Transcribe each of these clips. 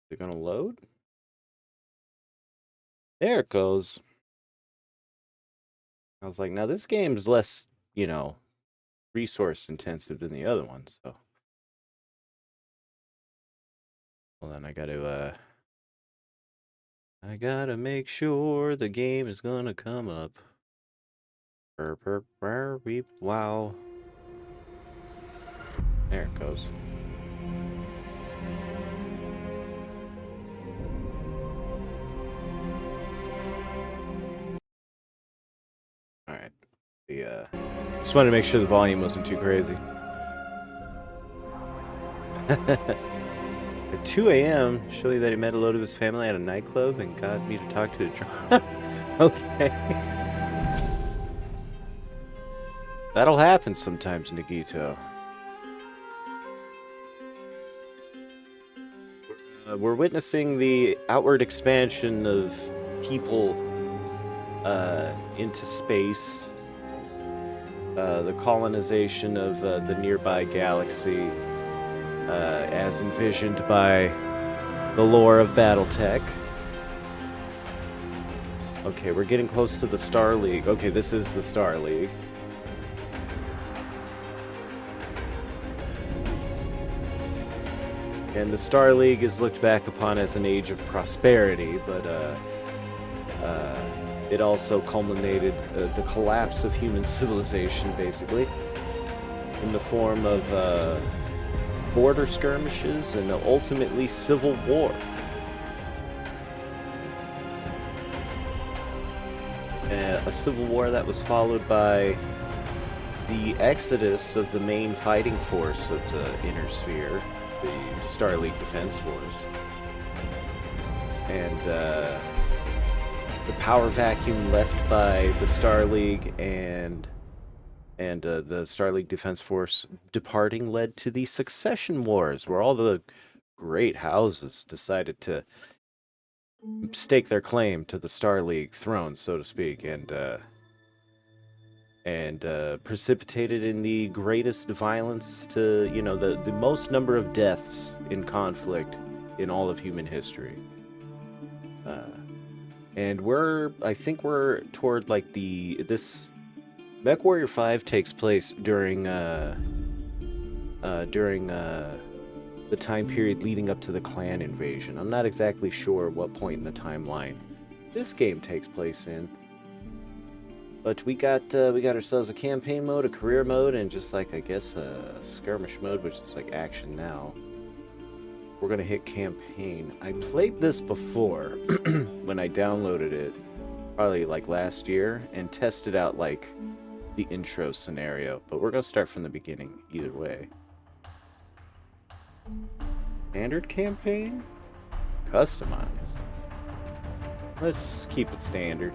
Is it gonna load? There it goes. I was like, now this game's less, resource intensive than the other one, so. Well, then I gotta make sure the game is gonna come up. Wow. There it goes. All right. Just wanted to make sure the volume wasn't too crazy. At 2 a.m., show you that he met a load of his family at a nightclub and got me to talk to a drunk. Okay. That'll happen sometimes, Nagito. We're witnessing the outward expansion of people into space, the colonization of the nearby galaxy, as envisioned by the lore of Battletech. Okay, we're getting close to the Star League. Okay, this is the Star League. And the Star League is looked back upon as an age of prosperity, but it also culminated the collapse of human civilization, basically, in the form of border skirmishes and ultimately civil war. A civil war that was followed by the exodus of the main fighting force of the Inner Sphere, the Star League Defense Force, and the power vacuum left by the Star League and the Star League Defense Force departing led to the Succession Wars, where all the great houses decided to stake their claim to the Star League throne, so to speak, and precipitated in the greatest violence to, the most number of deaths in conflict in all of human history. And I think we're toward like this Mech Warrior 5 takes place during the time period leading up to the clan invasion. I'm not exactly sure what point in the timeline this game takes place in. But we got ourselves a campaign mode, a career mode, and just like, I guess, a skirmish mode, which is like action now. We're gonna hit campaign. I played this before when I downloaded it, probably like last year, and tested out like the intro scenario. But we're gonna start from the beginning either way. Standard campaign? Customized. Let's keep it standard.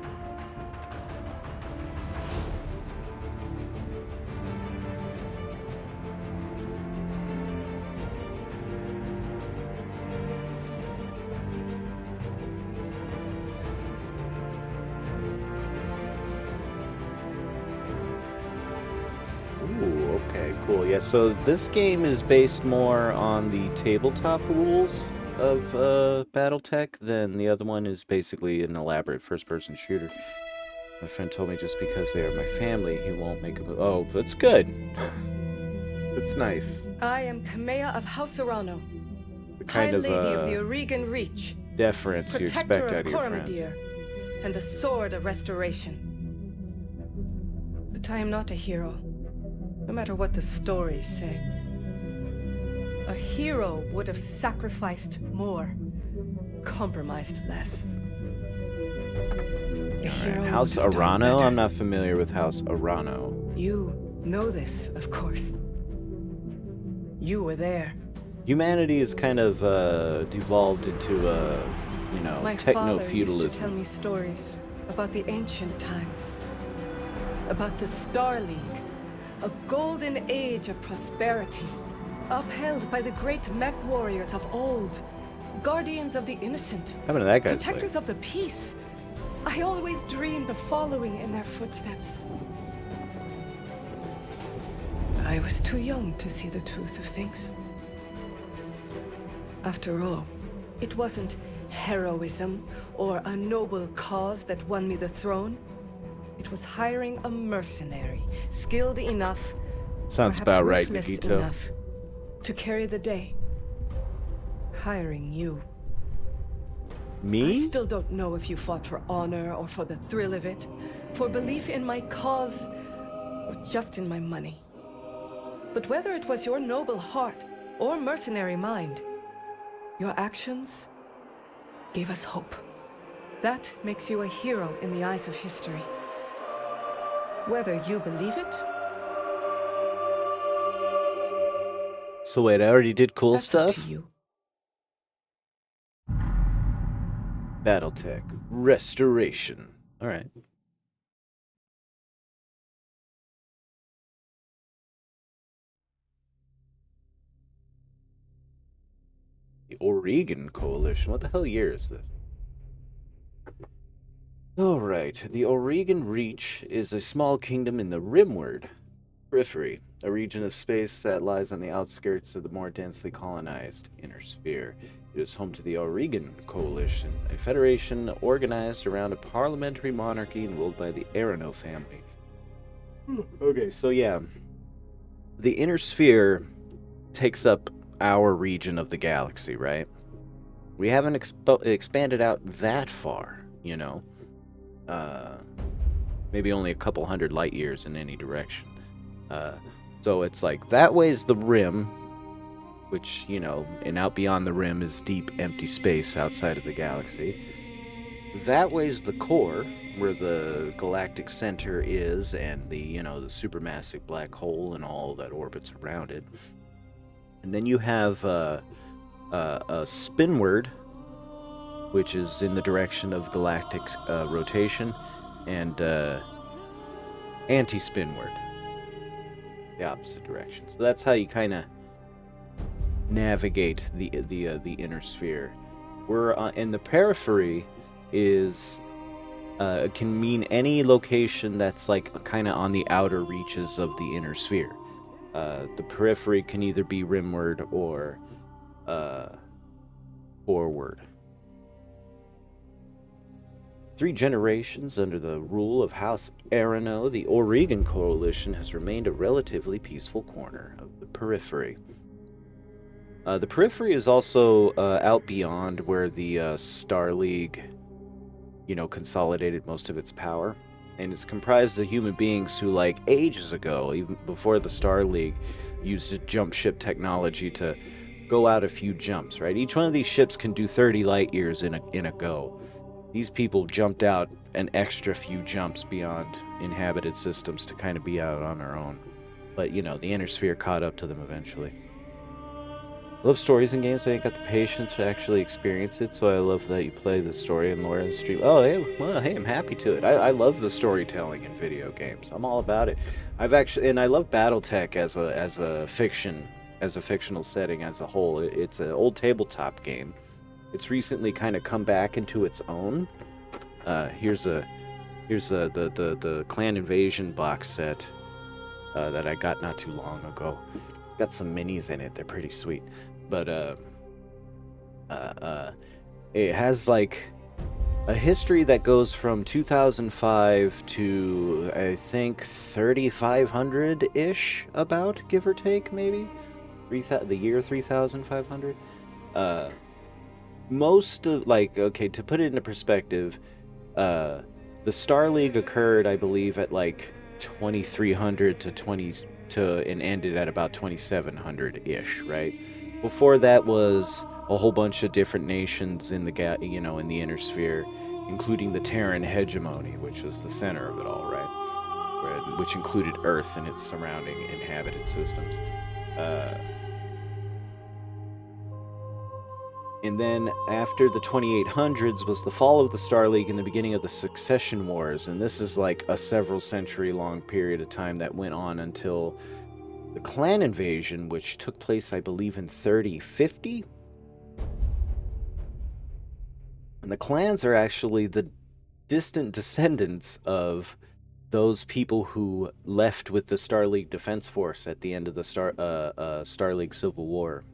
Ooh, okay, cool. Yeah, so this game is based more on the tabletop rules of Battletech than the other one is basically an elaborate first-person shooter. My friend told me just because they are my family, he won't make a move. Oh, that's good. That's nice. I am Kamea of House Arano, The High kind of Lady of the Oregon Reach, deference you expect Protector out of of your friends. Coromadir, and the Sword of Restoration. But I am not a hero, no matter what the stories say. A hero would have sacrificed more, compromised less. A hero would House have done Arano? better. I'm not familiar with House Arano. You know this, of course. You were there. Humanity is kind of devolved into My father used to techno-feudalism. tell me stories about the ancient times, about the Star League, a golden age of prosperity, upheld by the great mech warriors of old, guardians of the innocent, What happened to that guy's leg? protectors of the peace. I always dreamed of following in their footsteps. I was too young to see the truth of things. After all, It wasn't heroism or a noble cause that won me the throne. It was hiring a mercenary, skilled enough, Sounds perhaps about right, ruthless Nikito. enough, to carry the day. Hiring you. I Me? still don't know if you fought for honor or for the thrill of it, for belief in my cause, or just in my money. But whether it was your noble heart or mercenary mind, your actions gave us hope. That makes you a hero in the eyes of history. Whether you believe it, So wait, I already did cool that's up to stuff? you. Battletech. Restoration. Alright. The Oregon Coalition. What the hell year is this? Alright. The Oregon Reach is a small kingdom in the Rimward Periphery, a region of space that lies on the outskirts of the more densely colonized Inner Sphere. It is home to the Oregon Coalition, a federation organized around a parliamentary monarchy and ruled by the Arano family. Okay, so yeah. The Inner Sphere takes up our region of the galaxy, right? We haven't expanded out that far, you know. Maybe only a couple hundred light years in any direction. So it's like that way's the rim, which, you know, and out beyond the rim is deep, empty space outside of the galaxy. That way's the core, where the galactic center is, and the, you know, the supermassive black hole and all that orbits around it. And then you have a spinward, which is in the direction of galactic rotation, and anti-spinward, the opposite direction. So that's how you kind of navigate the inner sphere. We're in the periphery is can mean any location that's like kind of on the outer reaches of the inner sphere. The periphery can either be rimward or forward. 3 generations under the rule of House Arano, the Oregon Coalition has remained a relatively peaceful corner of the periphery. The periphery is also out beyond where the Star League, you know, consolidated most of its power. And it's comprised of human beings who, like, ages ago, even before the Star League, used jump ship technology to go out a few jumps, right? Each one of these ships can do 30 light years in a go. These people jumped out an extra few jumps beyond inhabited systems to kind of be out on their own. But, you know, the inner sphere caught up to them eventually. I love stories in games, but I ain't got the patience to actually experience it, so I love that you play the story and lore in the stream. Oh, hey, well, hey, I'm happy to it. I love the storytelling in video games. I'm all about it. And I love Battletech as a fictional setting as a whole. It's an old tabletop game. It's recently kind of come back into its own. Here's the Clan Invasion box set that I got not too long ago. It's got some minis in it. They're pretty sweet. But it has like a history that goes from 2005 to I think 3500-ish, about, give or take, maybe the year 3500. Most of, like, okay, to put it into perspective, the Star League occurred, I believe, at like 2300 and ended at about 2700-ish, right? Before that was a whole bunch of different nations in the in the inner sphere, including the Terran hegemony, which was the center of it all, right? Which included Earth and its surrounding inhabited systems. And then after the 2800s was the fall of the Star League and the beginning of the Succession Wars, and this is like a several century long period of time that went on until the Clan Invasion, which took place, I believe, in 3050. And the clans are actually the distant descendants of those people who left with the Star League Defense Force at the end of the Star League Civil War.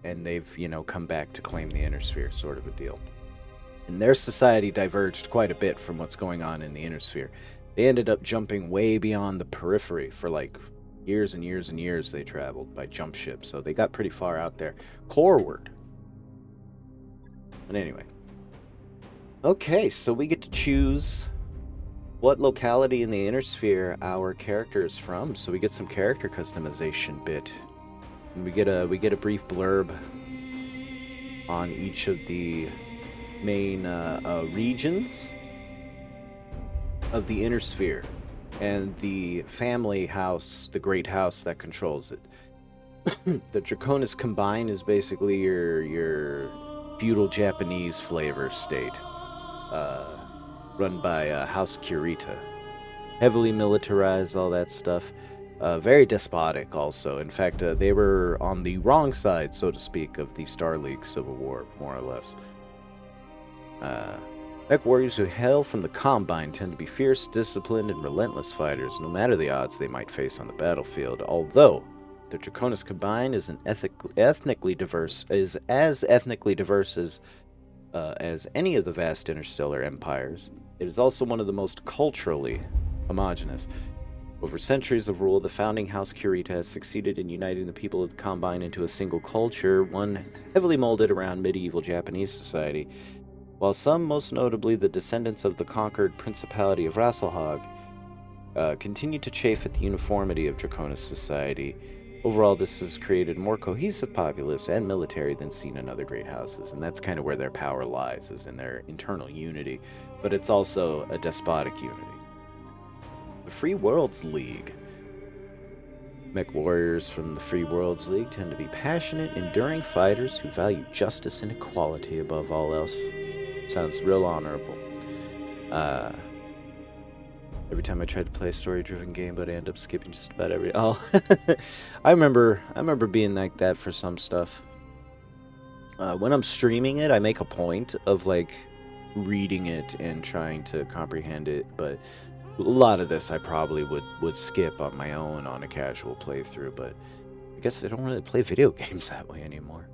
and they've, come back to claim the inner sphere, sort of a deal. And their society diverged quite a bit from what's going on in the inner sphere. They ended up jumping way beyond the periphery for like years and years and years. They traveled by jump ship, so they got pretty far out there. Coreward. But anyway. Okay, so we get to choose what locality in the inner sphere our character is from. So we get some character customization bit. And we get a brief blurb on each of the main regions of the inner sphere and the family house, the great house that controls it. The Draconis Combine is basically your feudal Japanese flavor state, run by House Kurita. Heavily militarized, all that stuff. Very despotic also. In fact, they were on the wrong side, so to speak, of the Star League Civil War, more or less. Mech warriors who hail from the Combine tend to be fierce, disciplined, and relentless fighters, no matter the odds they might face on the battlefield. Although the Draconis Combine is ethnically diverse as any of the vast interstellar empires, it is also one of the most culturally homogenous. Over centuries of rule, the founding House Kurita has succeeded in uniting the people of the Combine into a single culture, one heavily molded around medieval Japanese society. While some, most notably the descendants of the conquered Principality of Rasselhag, continue to chafe at the uniformity of Draconis society, overall this has created a more cohesive populace and military than seen in other great houses, and that's kind of where their power lies, is in their internal unity, but it's also a despotic unity. The Free Worlds League. Mech warriors from the Free Worlds League tend to be passionate, enduring fighters who value justice and equality above all else. Sounds real honorable. Every time I tried to play a story-driven game, but I end up skipping just about every. Oh, I remember being like that for some stuff. When I'm streaming it, I make a point of like reading it and trying to comprehend it, but a lot of this I probably would skip on my own on a casual playthrough. But I guess I don't really play video games that way anymore.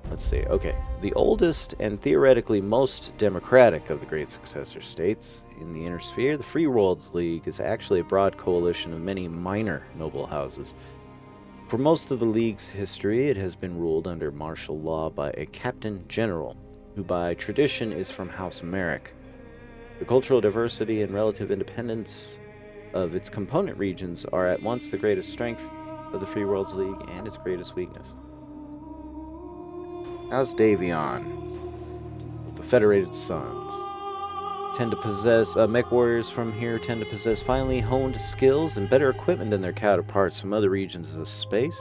Let's see. Okay. The oldest and theoretically most democratic of the great successor states in the inner sphere, the Free Worlds League, is actually a broad coalition of many minor noble houses. For most of the League's history, it has been ruled under martial law by a Captain General, who by tradition is from House Merrick. The cultural diversity and relative independence of its component regions are at once the greatest strength of the Free Worlds League and its greatest weakness. House Davion, with the Federated Sons, tend to possess mech warriors from here tend to possess finely honed skills and better equipment than their counterparts from other regions of space.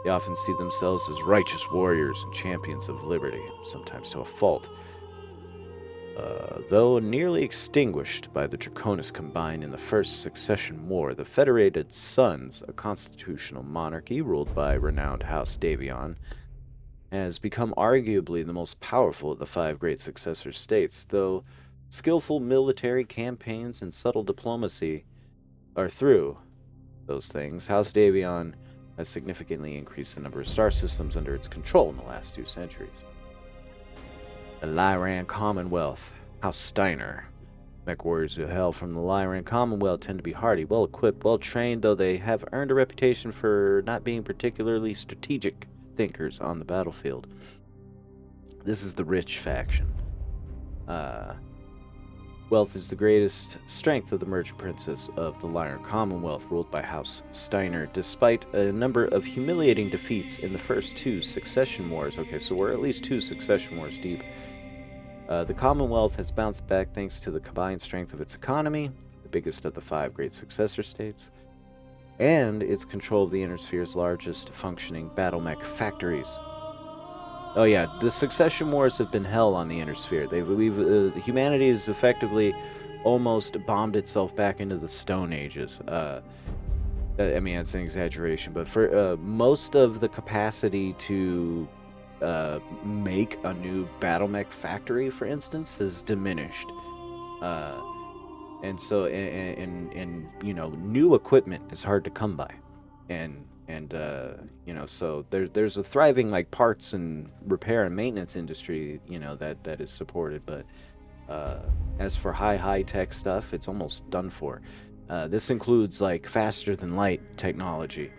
They often see themselves as righteous warriors and champions of liberty, sometimes to a fault. Though nearly extinguished by the Draconis Combine in the First Succession War, the Federated Sons, a constitutional monarchy ruled by renowned House Davion, has become arguably the most powerful of the five great successor states, though skillful military campaigns and subtle diplomacy are through those things. House Davion has significantly increased the number of star systems under its control in the last 2 centuries. The Lyran Commonwealth, House Steiner. Mech warriors who hail from the Lyran Commonwealth tend to be hardy, well-equipped, well-trained, though they have earned a reputation for not being particularly strategic thinkers on the battlefield. This is the rich faction. Wealth is the greatest strength of the merchant princes of the Lyran Commonwealth, ruled by House Steiner, despite a number of humiliating defeats in the first 2 succession wars. Okay, so we're at least 2 succession wars deep. The Commonwealth has bounced back thanks to the combined strength of its economy, the biggest of the 5 great successor states, and its control of the Inner Sphere's largest functioning battle mech factories. Oh yeah, the succession wars have been hell on the Inner Sphere. Humanity has effectively almost bombed itself back into the Stone Ages. I mean, that's an exaggeration, but for most of the capacity to make a new battle mech factory, for instance, has diminished. And so, and you know, new equipment is hard to come by. And And so there's a thriving like parts and repair and maintenance industry, that is supported. But as for high tech stuff, it's almost done for. This includes like faster than light technology,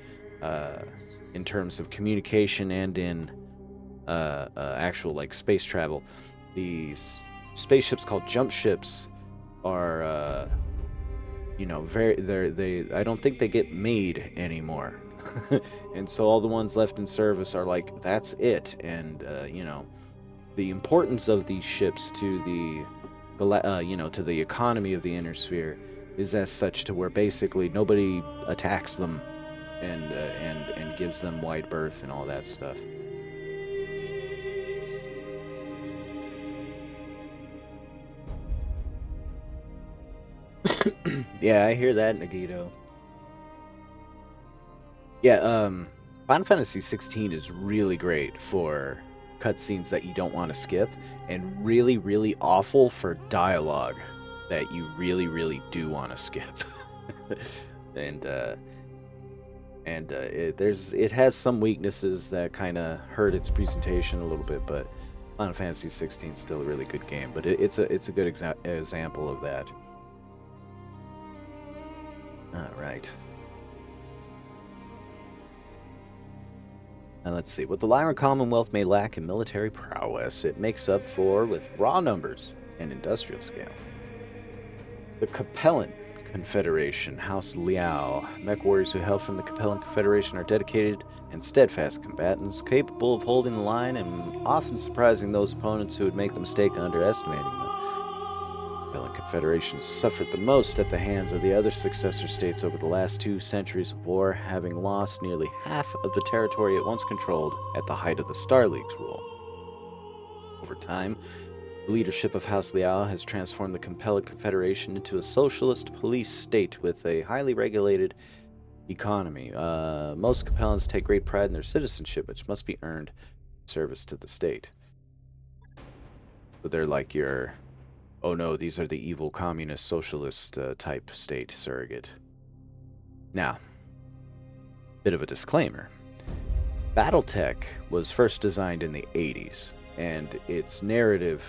uh, in terms of communication and in actual like space travel. These spaceships called jump ships are very they I don't think they get made anymore. And so all the ones left in service are like that's it. And the importance of these ships to to the economy of the inner sphere is as such to where basically nobody attacks them and gives them wide berth and all that stuff. Yeah, I hear that, Nagito. Yeah, Final Fantasy 16 is really great for cutscenes that you don't want to skip, and really, really awful for dialogue that you really, really do want to skip. and it has some weaknesses that kind of hurt its presentation a little bit, but Final Fantasy 16 is still a really good game. But it's a good example of that. All right. Let's see. What the Lyran Commonwealth may lack in military prowess, it makes up for with raw numbers and industrial scale. The Capellan Confederation, House Liao. Mech warriors who hail from the Capellan Confederation are dedicated and steadfast combatants, capable of holding the line and often surprising those opponents who would make the mistake of underestimating them. The Capellan Confederation suffered the most at the hands of the other successor states over the last 2 centuries of war, having lost nearly half of the territory it once controlled at the height of the Star League's rule. Over time, the leadership of House Liao has transformed the Capellan Confederation into a socialist police state with a highly regulated economy. Most Capellans take great pride in their citizenship, which must be earned service to the state. So they're like your, oh no, these are the evil communist socialist type state surrogate. Now, bit of a disclaimer. Battletech was first designed in the 80s, and its narrative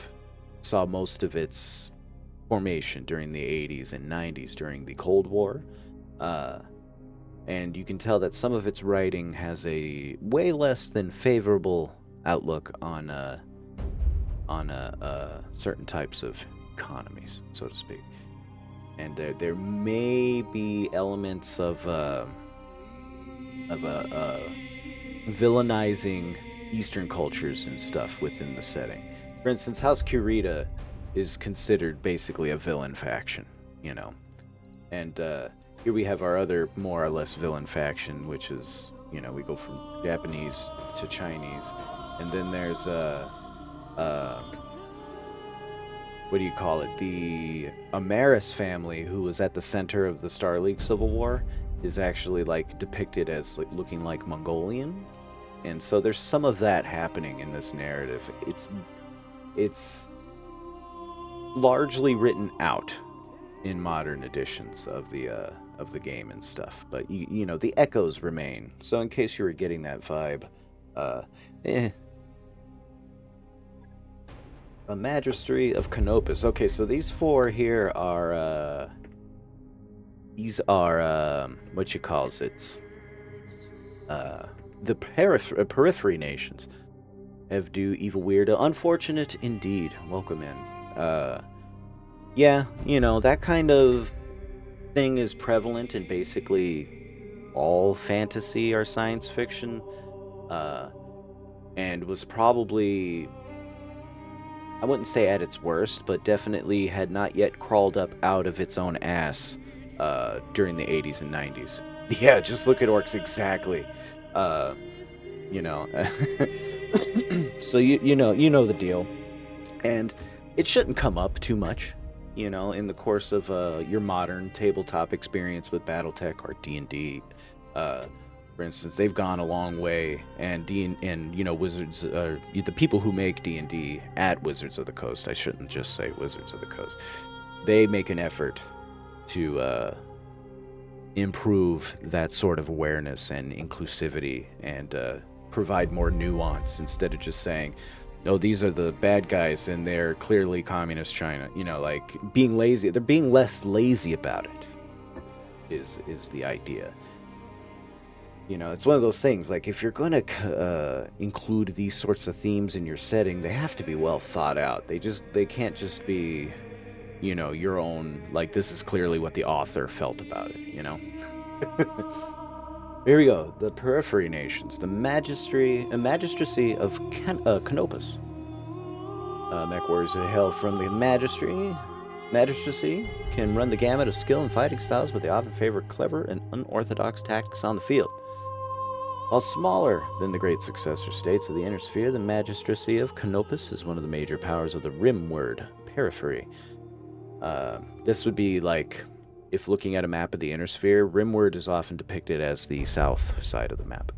saw most of its formation during the 80s and 90s during the Cold War. And you can tell that some of its writing has a way less than favorable outlook on certain types of economies, so to speak. And there may be elements of villainizing Eastern cultures and stuff within the setting. For instance, House Kurita is considered basically a villain faction, And here we have our other more or less villain faction, which is, we go from Japanese to Chinese. And then there's what do you call it? The Amaris family, who was at the center of the Star League Civil War, is actually like depicted as like looking like Mongolian. And so there's some of that happening in this narrative. It's largely written out in modern editions of the game and stuff, but the echoes remain. So in case you were getting that vibe, A Magistry of Canopus. Okay, so these 4 here are what you calls it? The periphery nations. Evdu, Evil Weirdo, unfortunate indeed. Welcome in. Yeah, that kind of thing is prevalent in basically all fantasy or science fiction, and was probably, I wouldn't say at its worst, but definitely had not yet crawled up out of its own ass during the 80s and 90s. Yeah, just look at orcs exactly. So you know the deal. And it shouldn't come up too much, in the course of your modern tabletop experience with Battletech or D&D. For instance, they've gone a long way, and Wizards, the people who make D&D at Wizards of the Coast, I shouldn't just say Wizards of the Coast, they make an effort to improve that sort of awareness and inclusivity and provide more nuance instead of just saying, oh, these are the bad guys and they're clearly communist China. You know, like being lazy. They're being less lazy about it is the idea. You know, it's one of those things, like, if you're going to include these sorts of themes in your setting, they have to be well thought out. They can't just be, you know, your own, like, this is clearly what the author felt about it, you know? Here we go. The Periphery Nations. The Magistracy of Canopus. Mech warriors who hail from the Magistracy can run the gamut of skill and fighting styles, but they often favor clever and unorthodox tactics on the field. While smaller than the great successor states of the Inner Sphere, the Magistracy of Canopus is one of the major powers of the Rimward Periphery. This would be like, if looking at a map of the Inner Sphere, Rimward is often depicted as the south side of the map.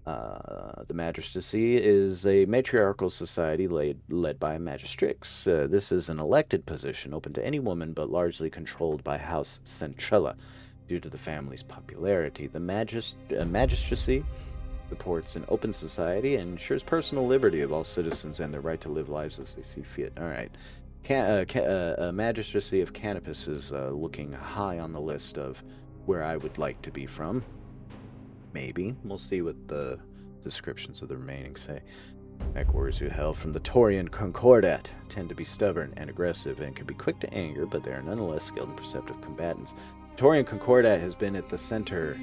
The Magistracy is a matriarchal society led by a magistrix. This is an elected position open to any woman, but largely controlled by House Centrella. Due to the family's popularity, the magistracy supports an open society and ensures personal liberty of all citizens and their right to live lives as they see fit. All right. Magistracy of Canopus is looking high on the list of where I would like to be from. Maybe. We'll see what the descriptions of the remaining say. Mech warriors who hail from the Taurian Concordat tend to be stubborn and aggressive and can be quick to anger, but they are nonetheless skilled and perceptive combatants. Taurian Concordat has been at the center,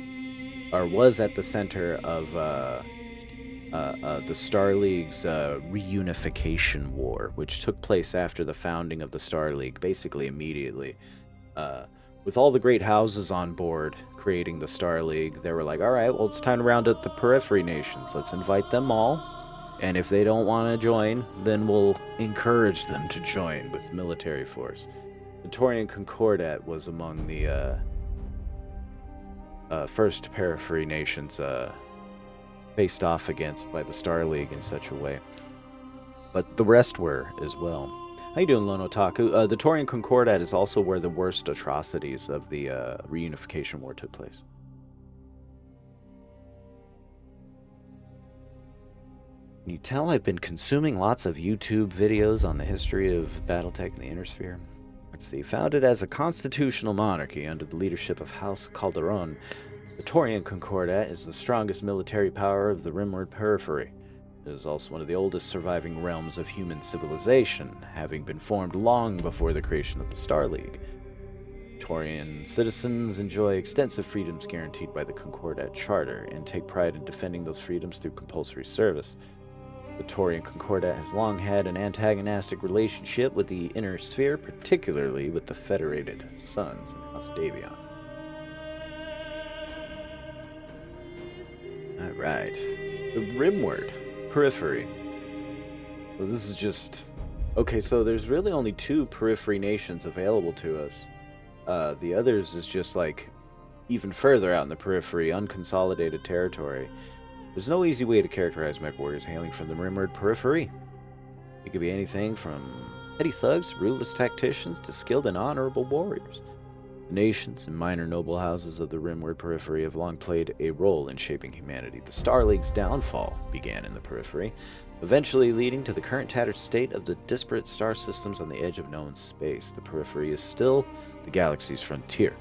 or was at the center of the Star League's reunification war, which took place after the founding of the Star League, basically immediately. With all the great houses on board creating the Star League, they were like, all right, well, it's time to round up the Periphery Nations. Let's invite them all, and if they don't want to join, then we'll encourage them to join with military force. The Taurian Concordat was among the first Periphery Nations faced off against by the Star League in such a way. But the rest were as well. How you doing, Lone Otaku? The Taurian Concordat is also where the worst atrocities of the reunification war took place. Can you tell I've been consuming lots of YouTube videos on the history of Battletech and the Inner Sphere? Let's see. Founded as a constitutional monarchy under the leadership of House Calderon, the Taurian Concordat is the strongest military power of the Rimward Periphery. It is also one of the oldest surviving realms of human civilization, having been formed long before the creation of the Star League. Taurian citizens enjoy extensive freedoms guaranteed by the Concordat Charter and take pride in defending those freedoms through compulsory service. The Taurian Concordat has long had an antagonistic relationship with the Inner Sphere, particularly with the Federated Sons in House Davion. Alright. The Rimward Periphery. So this is just... Okay, so there's really only 2 Periphery Nations available to us. The others is just, like, even further out in the periphery, unconsolidated territory. There's no easy way to characterize mech warriors hailing from the Rimward Periphery. It could be anything from petty thugs, ruthless tacticians, to skilled and honorable warriors. The nations and minor noble houses of the Rimward Periphery have long played a role in shaping humanity. The Star League's downfall began in the periphery, eventually leading to the current tattered state of the disparate star systems on the edge of known space. The periphery is still the galaxy's frontier,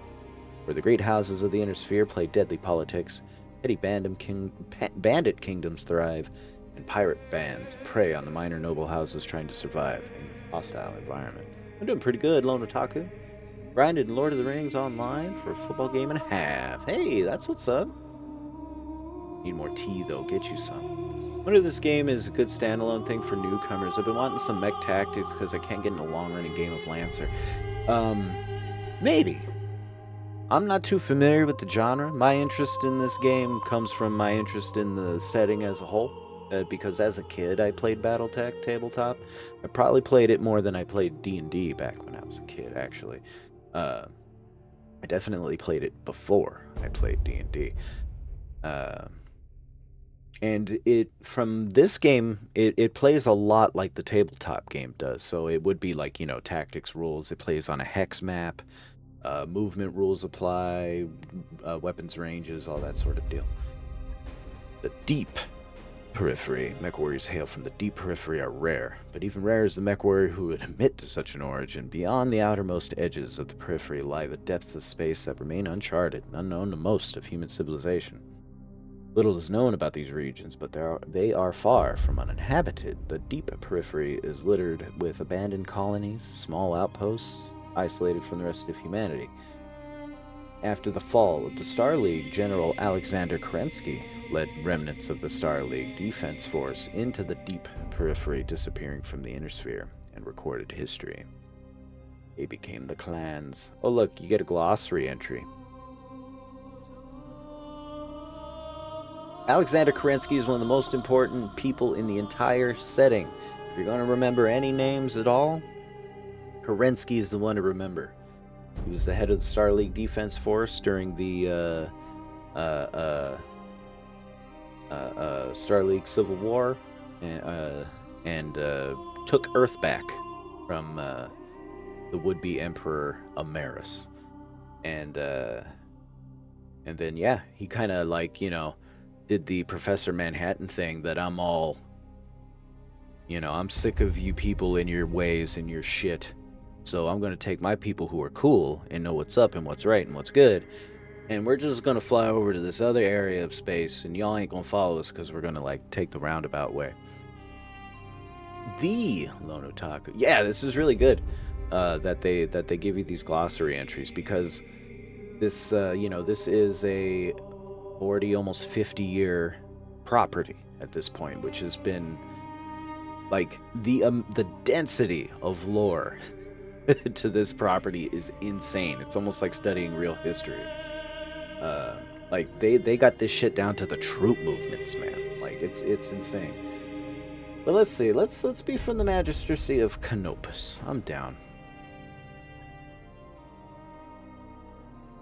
where the great houses of the Inner Sphere play deadly politics, petty bandit kingdoms thrive, and pirate bands prey on the minor noble houses trying to survive in a hostile environment. I'm doing pretty good, Lone Otaku. Grinded in Lord of the Rings online for a football game and a half. Hey, that's what's up. Need more tea, though. Get you some. Wonder if this game is a good standalone thing for newcomers. I've been wanting some mech tactics because I can't get in a long-running game of Lancer. Maybe. I'm not too familiar with the genre. My interest in this game comes from my interest in the setting as a whole. Because as a kid, I played Battletech tabletop. I probably played it more than I played D&D back when I was a kid, actually. I definitely played it before I played D&D. And from this game, it plays a lot like the tabletop game does. So it would be like, tactics rules. It plays on a hex map. Movement rules apply, weapons ranges, all that sort of deal. The deep periphery. Mech warriors hail from the deep periphery are rare, but even rarer is the mech warrior who would admit to such an origin. Beyond the outermost edges of the periphery lie the depths of space that remain uncharted and unknown to most of human civilization. Little is known about these regions, but they are far from uninhabited. The deep periphery is littered with abandoned colonies, small outposts, isolated from the rest of humanity. After the fall of the Star League, General Alexander Kerensky led remnants of the Star League defense force into the deep periphery, disappearing from the inner sphere, and recorded history. They became the clans. Oh look, you get a glossary entry. Alexander Kerensky is one of the most important people in the entire setting. If you're going to remember any names at all, Kerensky is the one to remember. He was the head of the Star League Defense Force during the Star League Civil War, and took Earth back from the would-be Emperor Ameris, and then yeah, he kind of like did the Professor Manhattan thing that I'm sick of you people and your ways and your shit. So I'm going to take my people who are cool and know what's up and what's right and what's good, and we're just going to fly over to this other area of space, and y'all ain't going to follow us because we're going to, like, take the roundabout way. The Lone Otaku. Yeah, this is really good that they give you these glossary entries, because this, this is a 40, almost 50-year property at this point, which has been, like, the density of lore to this property is insane. It's almost like studying real history. Like they got this shit down to the troop movements, man. Like it's insane. But let's see. Let's be from the Magistracy of Canopus. I'm down.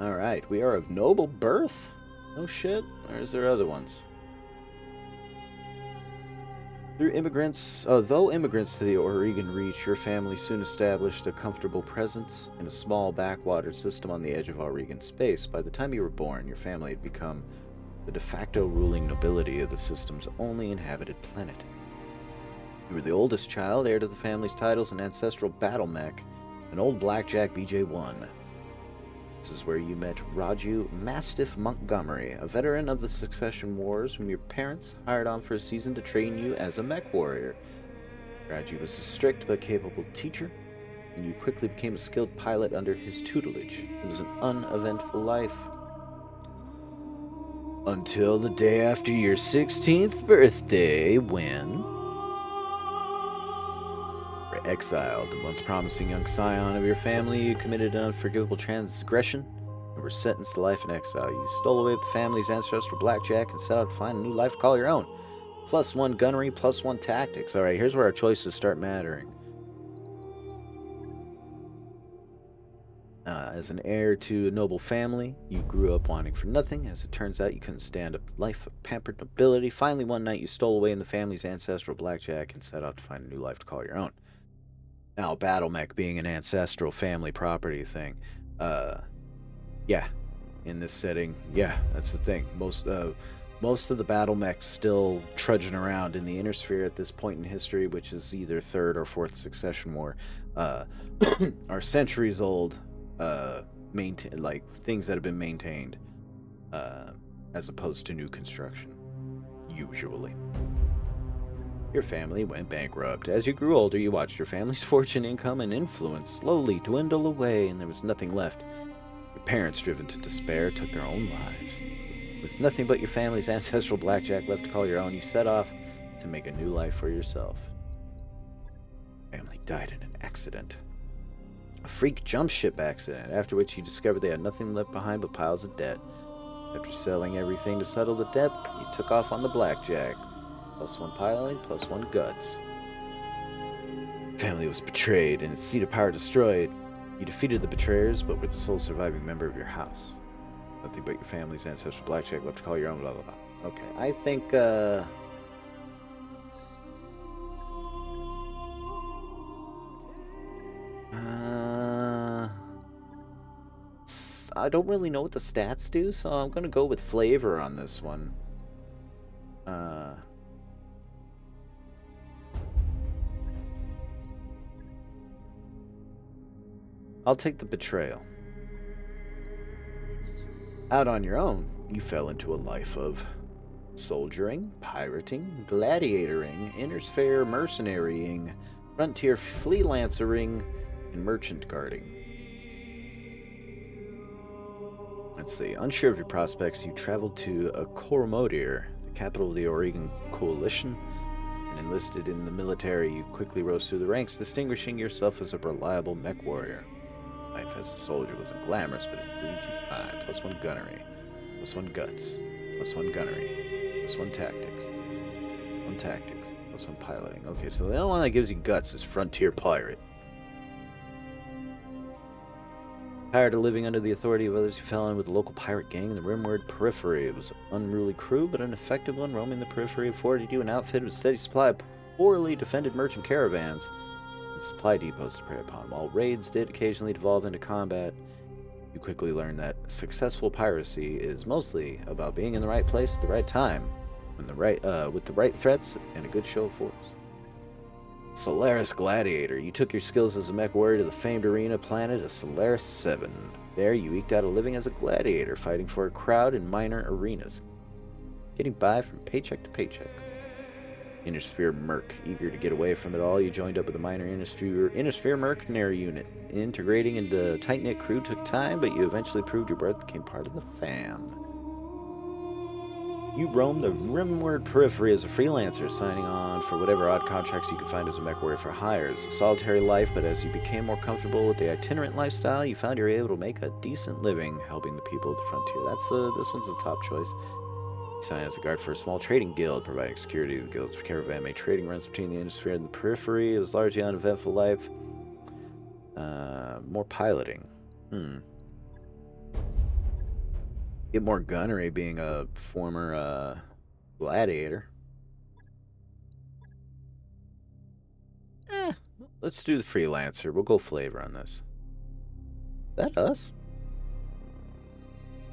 All right, we are of noble birth. No shit. Or is there other ones? Though immigrants to the Oregon Reach, your family soon established a comfortable presence in a small backwater system on the edge of Oregon space. By the time you were born, your family had become the de facto ruling nobility of the system's only inhabited planet. You were the oldest child, heir to the family's titles and ancestral battle mech, an old blackjack BJ-1. This is where you met Raju Mastiff Montgomery, a veteran of the Succession Wars whom your parents hired on for a season to train you as a mech warrior. Raju was a strict but capable teacher, and you quickly became a skilled pilot under his tutelage. It was an uneventful life. Until the day after your 16th birthday, when exiled, the once promising young scion of your family, you committed an unforgivable transgression and were sentenced to life in exile. You stole away the family's ancestral blackjack and set out to find a new life to call your own. +1 gunnery, +1 tactics. Alright, here's where our choices start mattering. As an heir to a noble family, you grew up wanting for nothing. As it turns out, you couldn't stand a life of pampered nobility. Finally, one night, you stole away in the family's ancestral blackjack and set out to find a new life to call your own. Now, battle mech being an ancestral family property thing, yeah, in this setting, yeah, that's the thing. Most of the battle mechs still trudging around in the inner sphere at this point in history, which is either third or fourth Succession War, are centuries old, like things that have been maintained, as opposed to new construction, usually. Your family went bankrupt. As you grew older, you watched your family's fortune, income, and influence slowly dwindle away, and there was nothing left. Your parents, driven to despair, took their own lives. With nothing but your family's ancestral blackjack left to call your own, you set off to make a new life for yourself. Family died in an accident. A freak jump ship accident, after which you discovered they had nothing left behind but piles of debt. After selling everything to settle the debt, you took off on the blackjack. +1 piloting, +1 guts. Family was betrayed and its seat of power destroyed. You defeated the betrayers, but were the sole surviving member of your house. Nothing but your family's ancestral blackjack left to call your own, blah, blah, blah. Okay, I think, I don't really know what the stats do, so I'm gonna go with flavor on this one. I'll take the betrayal. Out on your own, you fell into a life of soldiering, pirating, gladiatoring, intersphere mercenarying, frontier freelancering, and merchant guarding. Let's see. Unsure of your prospects, you traveled to Koromodir, the capital of the Oregon Coalition, and enlisted in the military. You quickly rose through the ranks, distinguishing yourself as a reliable mech warrior. Life as a soldier wasn't glamorous, but it suited you fine. Plus 1 gunnery, plus 1 guts, plus 1 gunnery, plus 1 tactics, plus 1 piloting. Okay, so the only one that gives you guts is Frontier Pirate. Tired of living under the authority of others, you fell in with a local pirate gang in the Rimward Periphery. It was an unruly crew, but an effective one. Roaming the periphery afforded you an outfit with a steady supply of poorly defended merchant caravans and supply depots to prey upon. While raids did occasionally devolve into combat, you quickly learned that successful piracy is mostly about being in the right place at the right time, with the right threats and a good show of force. Solaris Gladiator. You took your skills as a mech warrior to the famed arena planet of Solaris 7. There, you eked out a living as a gladiator, fighting for a crowd in minor arenas, getting by from paycheck to paycheck. Innersphere Merc. Eager to get away from it all, you joined up with a minor Innersphere Mercenary unit. Integrating into a tight-knit crew took time, but you eventually proved your worth, became part of the fam. You roam the Rimward Periphery as a freelancer, signing on for whatever odd contracts you could find as a mech warrior for hire. It's a solitary life, but as you became more comfortable with the itinerant lifestyle, you found you were able to make a decent living helping the people of the frontier. This one's a top choice. You signed as a guard for a small trading guild, providing security to the guild's caravan. Made trading runs between the Innersphere and the Periphery. It was largely an uneventful life. More piloting. Get more gunnery being a former gladiator. Let's do the freelancer. We'll go flavor on this. Is that us?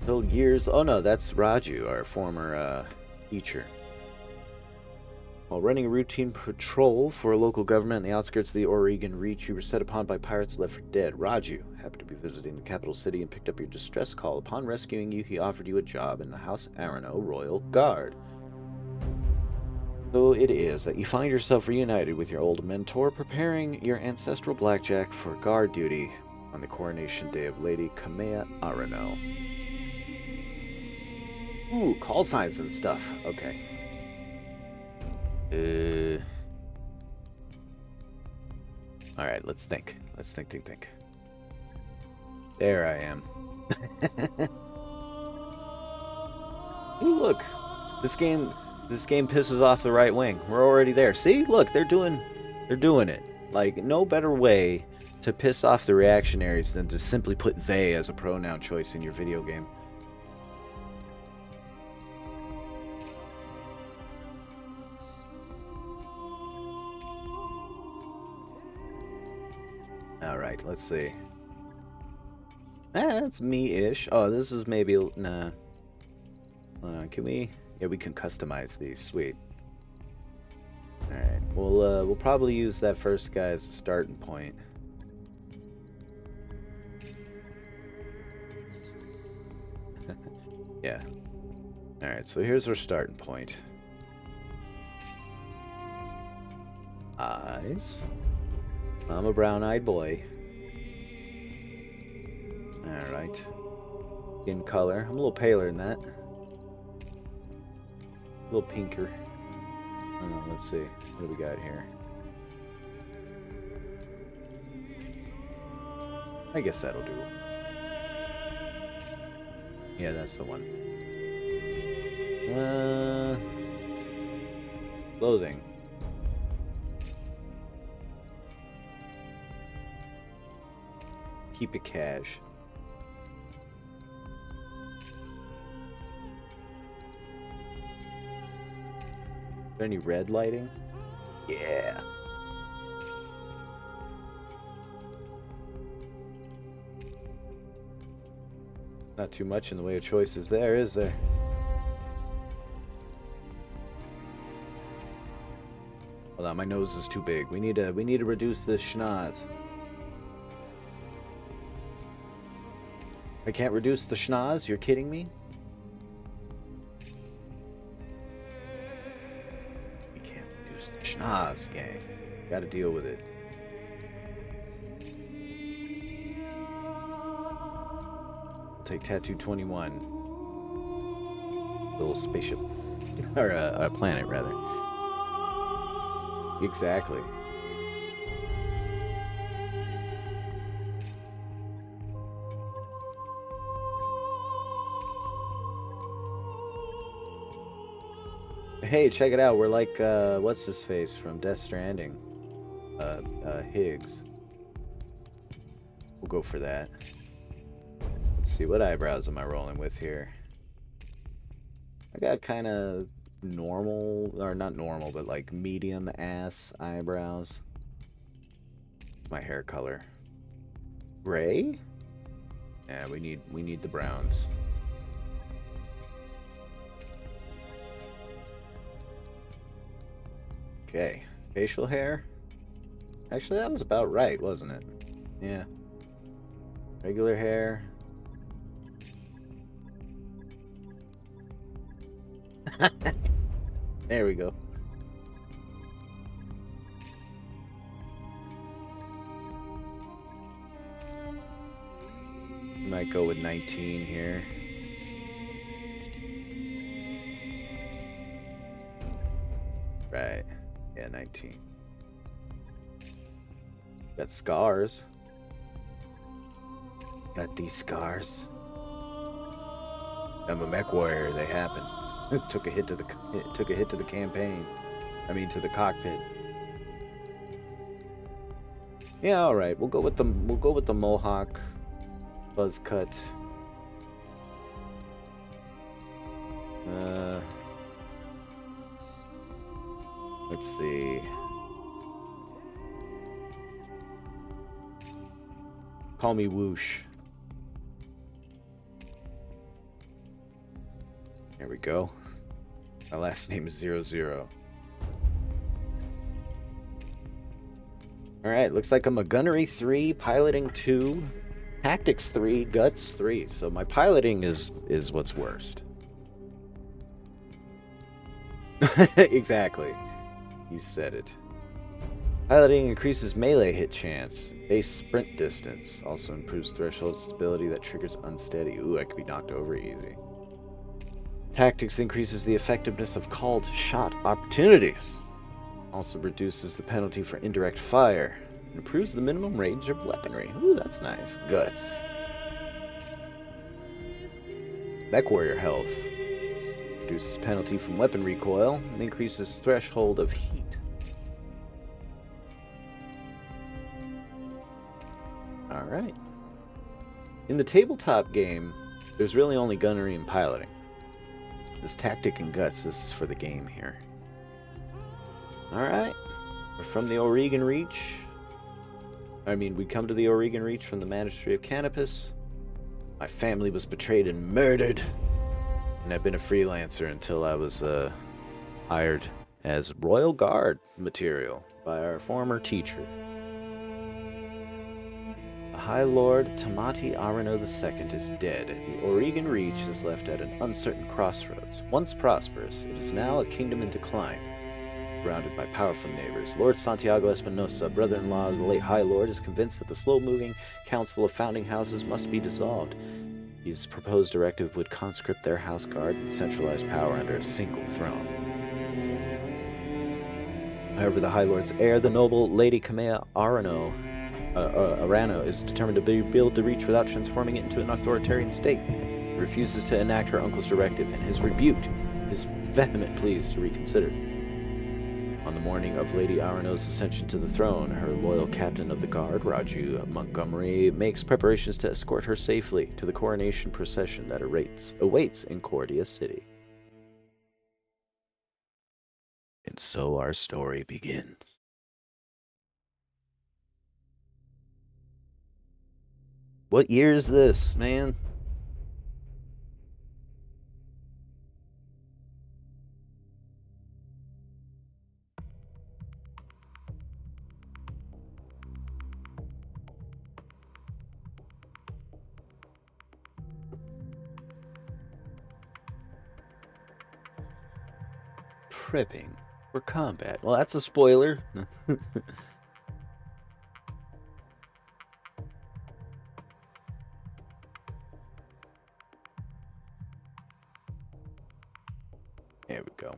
Till years. Oh no, that's Raju, our former teacher. While running a routine patrol for a local government in the outskirts of the Oregon Reach, you were set upon by pirates left for dead. Raju happened to be visiting the capital city and picked up your distress call. Upon rescuing you, he offered you a job in the House Arano Royal Guard. So it is that you find yourself reunited with your old mentor, preparing your ancestral blackjack for guard duty on the coronation day of Lady Kamea Arano. Ooh, call signs and stuff. Okay. Alright, let's think. Let's think. There I am. Ooh, look. This game pisses off the right wing. We're already there. See? Look, they're doing it. Like, no better way to piss off the reactionaries than to simply put they as a pronoun choice in your video game. Alright, let's see. That's me-ish. Oh, this is maybe... Nah. Can we... Yeah, we can customize these. Sweet. Alright, we'll probably use that first guy as a starting point. Yeah. Alright, so here's our starting point. Eyes. I'm a brown-eyed boy. Alright. Skin color. I'm a little paler than that. A little pinker. Let's see. What do we got here? I guess that'll do. Yeah, that's the one. Clothing. Keep it cash. Is there any red lighting? Yeah. Not too much in the way of choices there, is there? Hold on, my nose is too big. We need to reduce this schnoz. I can't reduce the schnoz? You're kidding me? We can't reduce the schnoz, gang. Gotta deal with it. Take Tattoo 21. Little spaceship. Or a planet, rather. Exactly. Hey, check it out. We're like, what's his face from Death Stranding? Higgs. We'll go for that. Let's see, what eyebrows am I rolling with here? I got kind of normal, or not normal, but like medium ass eyebrows. What's my hair color? Gray? Yeah, we need the browns. Okay, facial hair. Actually, that was about right, wasn't it? Yeah. Regular hair. There we go. Might go with 19 here. Right. Yeah, 19. Got scars. Got these scars. I'm a mech warrior. They happen. took a hit to the campaign. I mean, to the cockpit. Yeah, all right. We'll go with the mohawk, buzz cut. Let's see. Call me Whoosh. There we go. My last name is 00. Alright, looks like I'm a Gunnery 3, Piloting 2, Tactics 3, Guts 3. So my piloting is what's worst. Exactly. You said it. Piloting increases melee hit chance, base sprint distance, also improves threshold stability that triggers unsteady. Ooh, I could be knocked over easy. Tactics increases the effectiveness of called shot opportunities. Also reduces the penalty for indirect fire. Improves the minimum range of weaponry. Ooh, that's nice. Guts. Mech warrior health. Reduces penalty from weapon recoil and increases threshold of heat. Alright. In the tabletop game, there's really only gunnery and piloting. This tactic and guts, this is for the game here. Alright. We're from the Oregon Reach. We come to the Oregon Reach from the Magistracy of Canopus. My family was betrayed and murdered. And I've been a freelancer until I was hired as Royal Guard material by our former teacher. The High Lord Tamati Arano II is dead. The Oregon Reach is left at an uncertain crossroads. Once prosperous, it is now a kingdom in decline. Surrounded by powerful neighbors, Lord Santiago Espinosa, brother-in-law of the late High Lord, is convinced that the slow-moving Council of Founding Houses must be dissolved. His proposed directive would conscript their house guard and centralize power under a single throne. However, the High Lord's heir, the noble Lady Kamea Arano, is determined to rebuild the Reach without transforming it into an authoritarian state. He refuses to enact her uncle's directive and is rebuked his vehement pleas to reconsider. On the morning of Lady Arano's ascension to the throne, her loyal captain of the guard, Raju Montgomery, makes preparations to escort her safely to the coronation procession that awaits in Cordia City. And so our story begins. What year is this, man? prepping for combat. Well, that's a spoiler. There we go.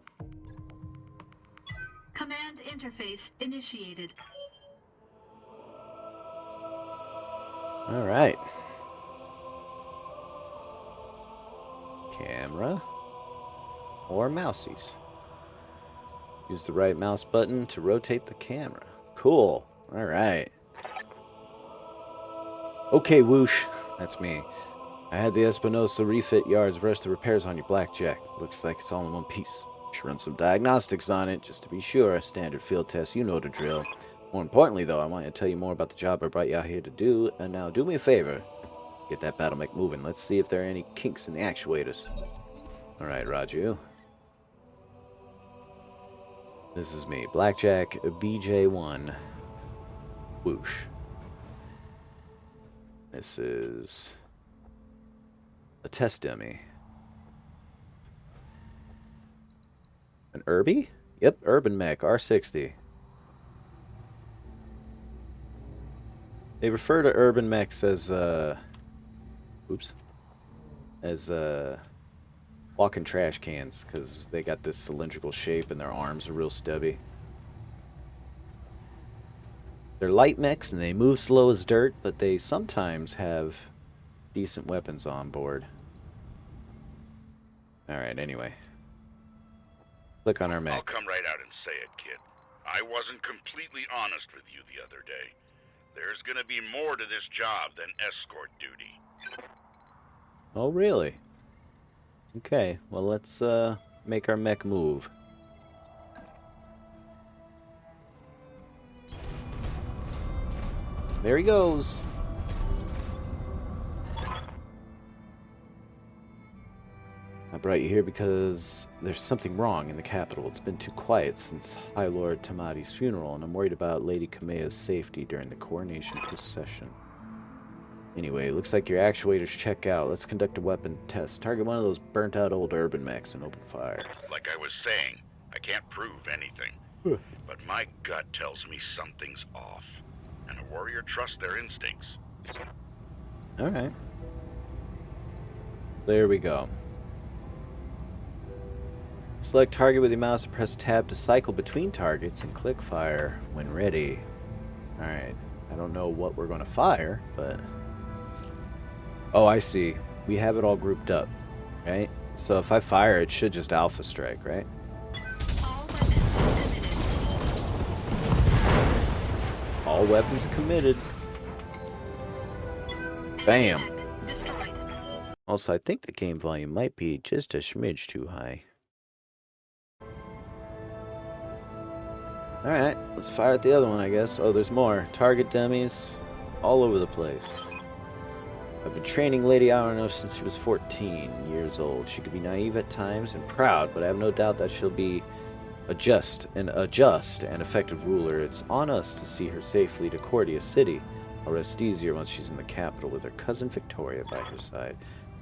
Command interface initiated. All right. Camera or mousies. Use the right mouse button to rotate the camera. Cool. All right. Okay, Whoosh. That's me. I had the Espinosa refit yards rush the repairs on your Blackjack. Looks like it's all in one piece. Should run some diagnostics on it, just to be sure. A standard field test, you know the drill. More importantly, though, I want to tell you more about the job I brought you out here to do. And now, do me a favor. Get that Battletech moving. Let's see if there are any kinks in the actuators. Alright, Raju. This is me. Blackjack BJ1. Whoosh. This is a test dummy. An Irby? Yep, Urban Mech R60. They refer to urban mechs as walking trash cans because they got this cylindrical shape and their arms are real stubby. They're light mechs and they move slow as dirt, but they sometimes have decent weapons on board. Alright, anyway. Click on our mech. I'll come right out and say it, kid. I wasn't completely honest with you the other day. There's gonna be more to this job than escort duty. Oh, really? Okay, well, let's make our mech move. There he goes. I brought you here because there's something wrong in the capital. It's been too quiet since High Lord Tamati's funeral, and I'm worried about Lady Kamea's safety during the coronation procession. Anyway, looks like your actuators check out. Let's conduct a weapon test. Target one of those burnt-out old urban mechs and open fire. Like I was saying, I can't prove anything. But my gut tells me something's off. And a warrior trusts their instincts. Alright. There we go. Select target with your mouse and press tab to cycle between targets and click fire when ready. Alright. I don't know what we're going to fire, but... Oh, I see. We have it all grouped up, right? So if I fire, it should just alpha strike, right? All weapons committed. All weapons committed. Bam. Also, I think the game volume might be just a smidge too high. Alright, let's fire at the other one, I guess. Oh, there's more. Target dummies all over the place. I've been training Lady Aurano since she was 14 years old. She could be naive at times and proud, but I have no doubt that she'll be a just and effective ruler. It's on us to see her safely to Cordia City. I'll rest easier once she's in the capital with her cousin Victoria by her side.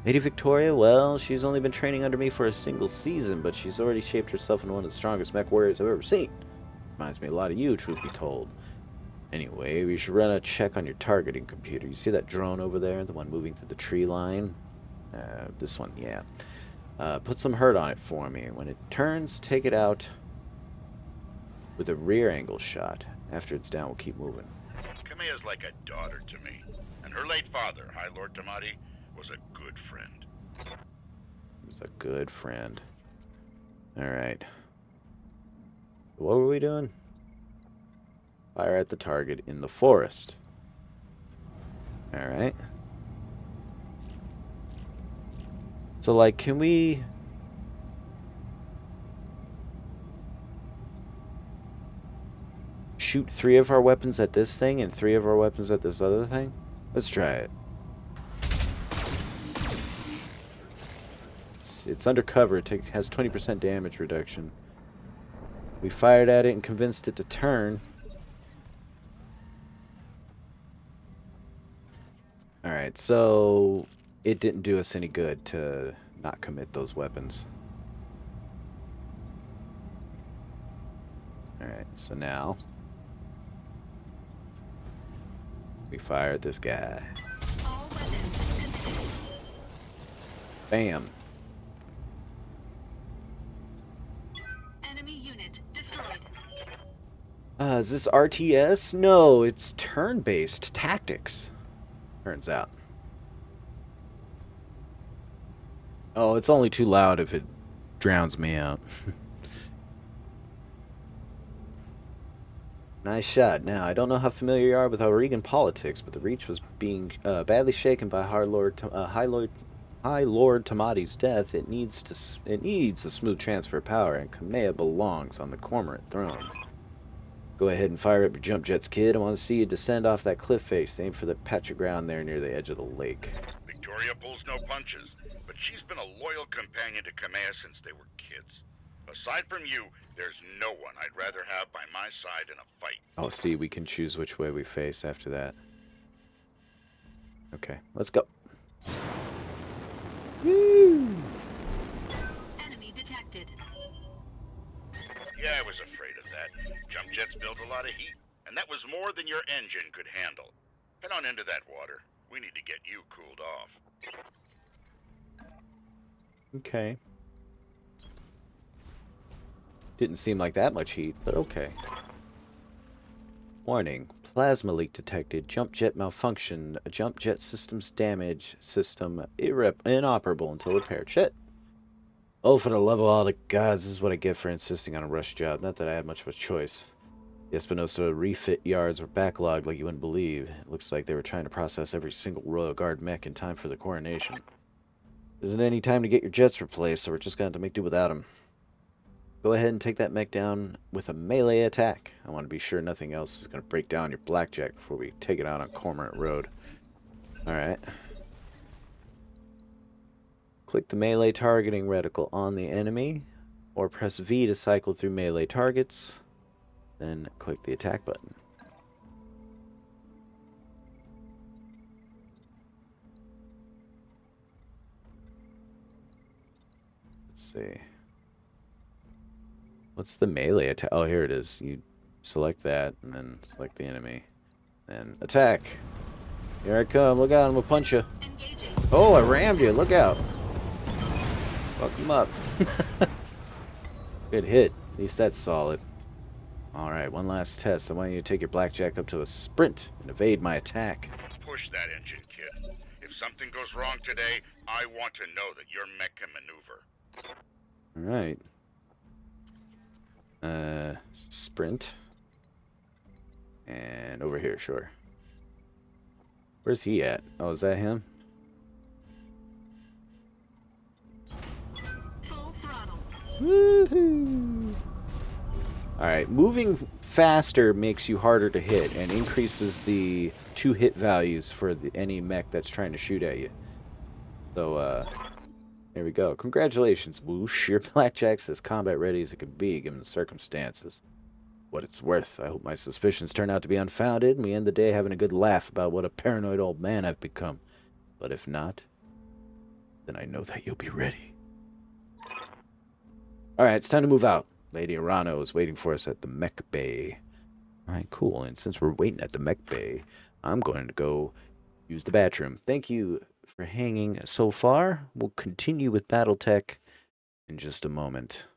Lady Victoria, well, she's only been training under me for a single season, but she's already shaped herself into one of the strongest mech warriors I've ever seen. Reminds me a lot of you, truth be told. Anyway, we should run a check on your targeting computer. You see that drone over there? The one moving through the tree line? This one, yeah. Put some hurt on it for me. When it turns, take it out with a rear angle shot. After it's down, we'll keep moving. Kamea's like a daughter to me. And her late father, High Lord Tamati, was a good friend. He was a good friend. Alright. What were we doing? Fire at the target in the forest. Alright. So, like, can we... shoot 3 of our weapons at this thing and 3 of our weapons at this other thing? Let's try it. It's undercover. It has 20% damage reduction. We fired at it and convinced it to turn. Alright, so it didn't do us any good to not commit those weapons. Alright, so now we fire at this guy. All weapons committed. Bam. Enemy unit destroyed. Is this RTS? No, it's turn-based tactics. Turns out. Oh, it's only too loud if it drowns me out. Nice shot. Now, I don't know how familiar you are with Aurigan politics, but the Reach was being badly shaken by High Lord Tamati's death. It needs a smooth transfer of power, and Kamea belongs on the Cormorant throne. Go ahead and fire up your jump jets, kid. I want to see you descend off that cliff face. Aim for the patch of ground there near the edge of the lake. Victoria pulls no punches, but she's been a loyal companion to Kamea since they were kids. Aside from you, there's no one I'd rather have by my side in a fight. Oh, see, we can choose which way we face after that. Okay, let's go. Woo! Enemy detected. Yeah, I was afraid of that. Jump jets build a lot of heat, and that was more than your engine could handle. Head on into that water. We need to get you cooled off. Okay. Didn't seem like that much heat, but okay. Warning. Plasma leak detected. Jump jet malfunction. Jump jet systems damage. System inoperable until repaired. Shit. Oh, for the love of all the gods, this is what I get for insisting on a rush job. Not that I had much of a choice. The Espinosa refit yards were backlogged like you wouldn't believe. It looks like they were trying to process every single Royal Guard mech in time for the coronation. There isn't any time to get your jets replaced, so we're just going to have to make do without them. Go ahead and take that mech down with a melee attack. I want to be sure nothing else is going to break down your blackjack before we take it out on Cormorant Road. Alright. Click the melee targeting reticle on the enemy, or press V to cycle through melee targets, then click the attack button. Let's see. What's the melee attack? Oh, here it is. You select that, and then select the enemy. Then attack. Here I come. Look out, I'm gonna punch you. Engaging. Oh, I rammed you. Look out. Fuck him up. Good hit. At least that's solid. Alright, one last test. I want you to take your blackjack up to a sprint and evade my attack. Push that engine, kid. If something goes wrong today, I want to know that your mech can maneuver. Alright. Sprint. And over here, sure. Where's he at? Oh, is that him? Full throttle. Woohoo! Alright, moving faster makes you harder to hit and increases the 2 hit values for any mech that's trying to shoot at you. So, there we go. Congratulations, Whoosh. Your blackjack's as combat ready as it could be, given the circumstances. What it's worth. I hope my suspicions turn out to be unfounded, and we end the day having a good laugh about what a paranoid old man I've become. But if not, then I know that you'll be ready. Alright, it's time to move out. Lady Arano is waiting for us at the mech bay. Alright, cool. And since we're waiting at the mech bay, I'm going to go use the bathroom. Thank you for hanging so far. We'll continue with Battletech in just a moment.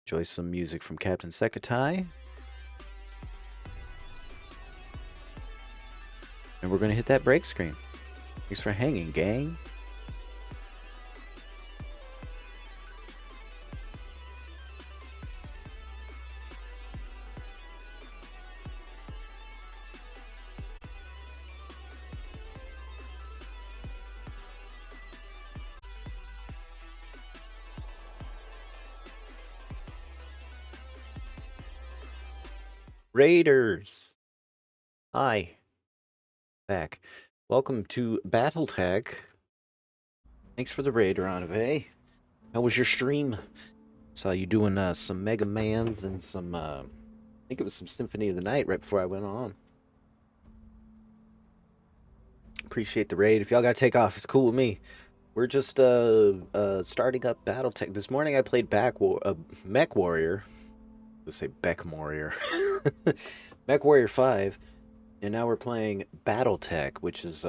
Enjoy some music from Captain Sekatai. And we're going to hit that break screen. Thanks for hanging, gang. Raiders! Hi. Back. Welcome to Battletech. Thanks for the raid, Ranave. How was your stream? Saw you doing some Mega Mans and some, I think it was some Symphony of the Night right before I went on. Appreciate the raid. If y'all gotta take off, it's cool with me. We're just starting up Battletech. This morning I played Mech Warrior. Let's say Beck Warrior. Mech Warrior 5. And now we're playing Battletech, which is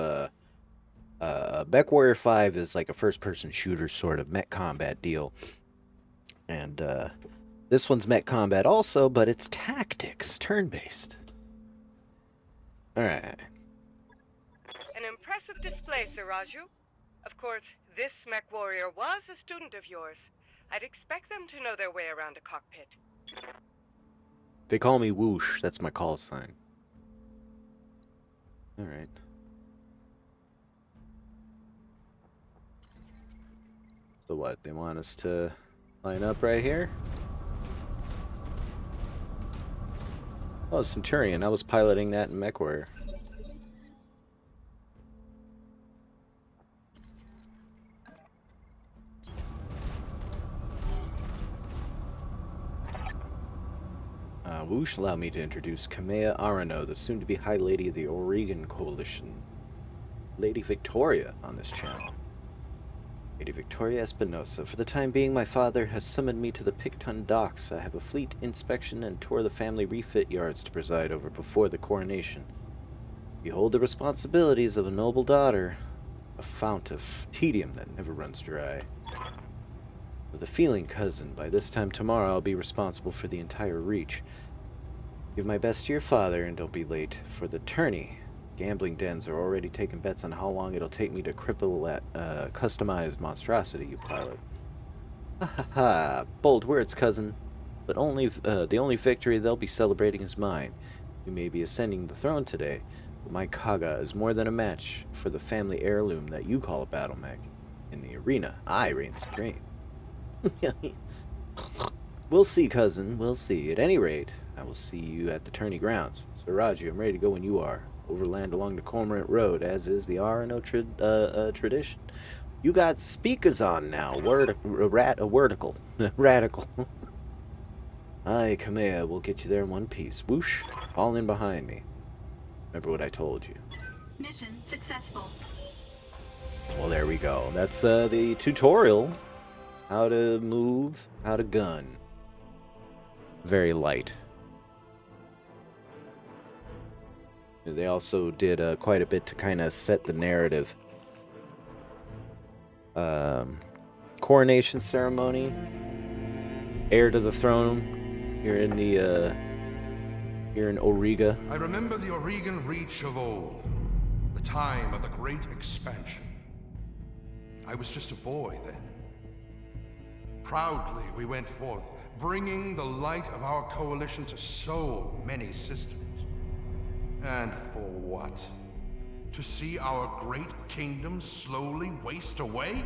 Mech Warrior 5 is like a first-person shooter sort of mech combat deal. And this one's mech combat also, but it's tactics, turn-based. Alright. An impressive display, Sir Raju. Of course, this mech warrior was a student of yours. I'd expect them to know their way around a cockpit. They call me Whoosh. That's my call sign. Alright. So what? They want us to line up right here? Oh, Centurion. I was piloting that in MechWarrior. Whoosh, allow me to introduce Kamea Arano, the soon-to-be High Lady of the Oregon Coalition. Lady Victoria on this channel. Lady Victoria Espinosa. For the time being, my father has summoned me to the Picton docks. I have a fleet inspection and tour the family refit yards to preside over before the coronation. Behold the responsibilities of a noble daughter, a fount of tedium that never runs dry. With a feeling, cousin, by this time tomorrow I'll be responsible for the entire reach. Give my best to your father and don't be late for the tourney. Gambling dens are already taking bets on how long it'll take me to cripple that customized monstrosity you pilot. Ha ha ha! Bold words, cousin. But the only victory they'll be celebrating is mine. You may be ascending the throne today, but my Kaga is more than a match for the family heirloom that you call a battle mech. In the arena, I reign supreme. We'll see, cousin, we'll see. At any rate, I will see you at the tourney grounds. Sir Raju, I'm ready to go when you are. Overland along the Cormorant Road, as is the RNO tradition. You got speakers on now. Radical. Aye, Kamea, we'll get you there in one piece. Whoosh, fall in behind me. Remember what I told you. Mission successful. Well, there we go. That's the tutorial. How to move, how to gun. Very light. They also did quite a bit to kind of set the narrative. Coronation ceremony. Heir to the throne. Here in the here in Auriga. I remember the Oregon Reach of old, the time of the great expansion. I was just a boy then. Proudly we went forth, bringing the light of our coalition to so many systems. And for what? To see our great kingdom slowly waste away?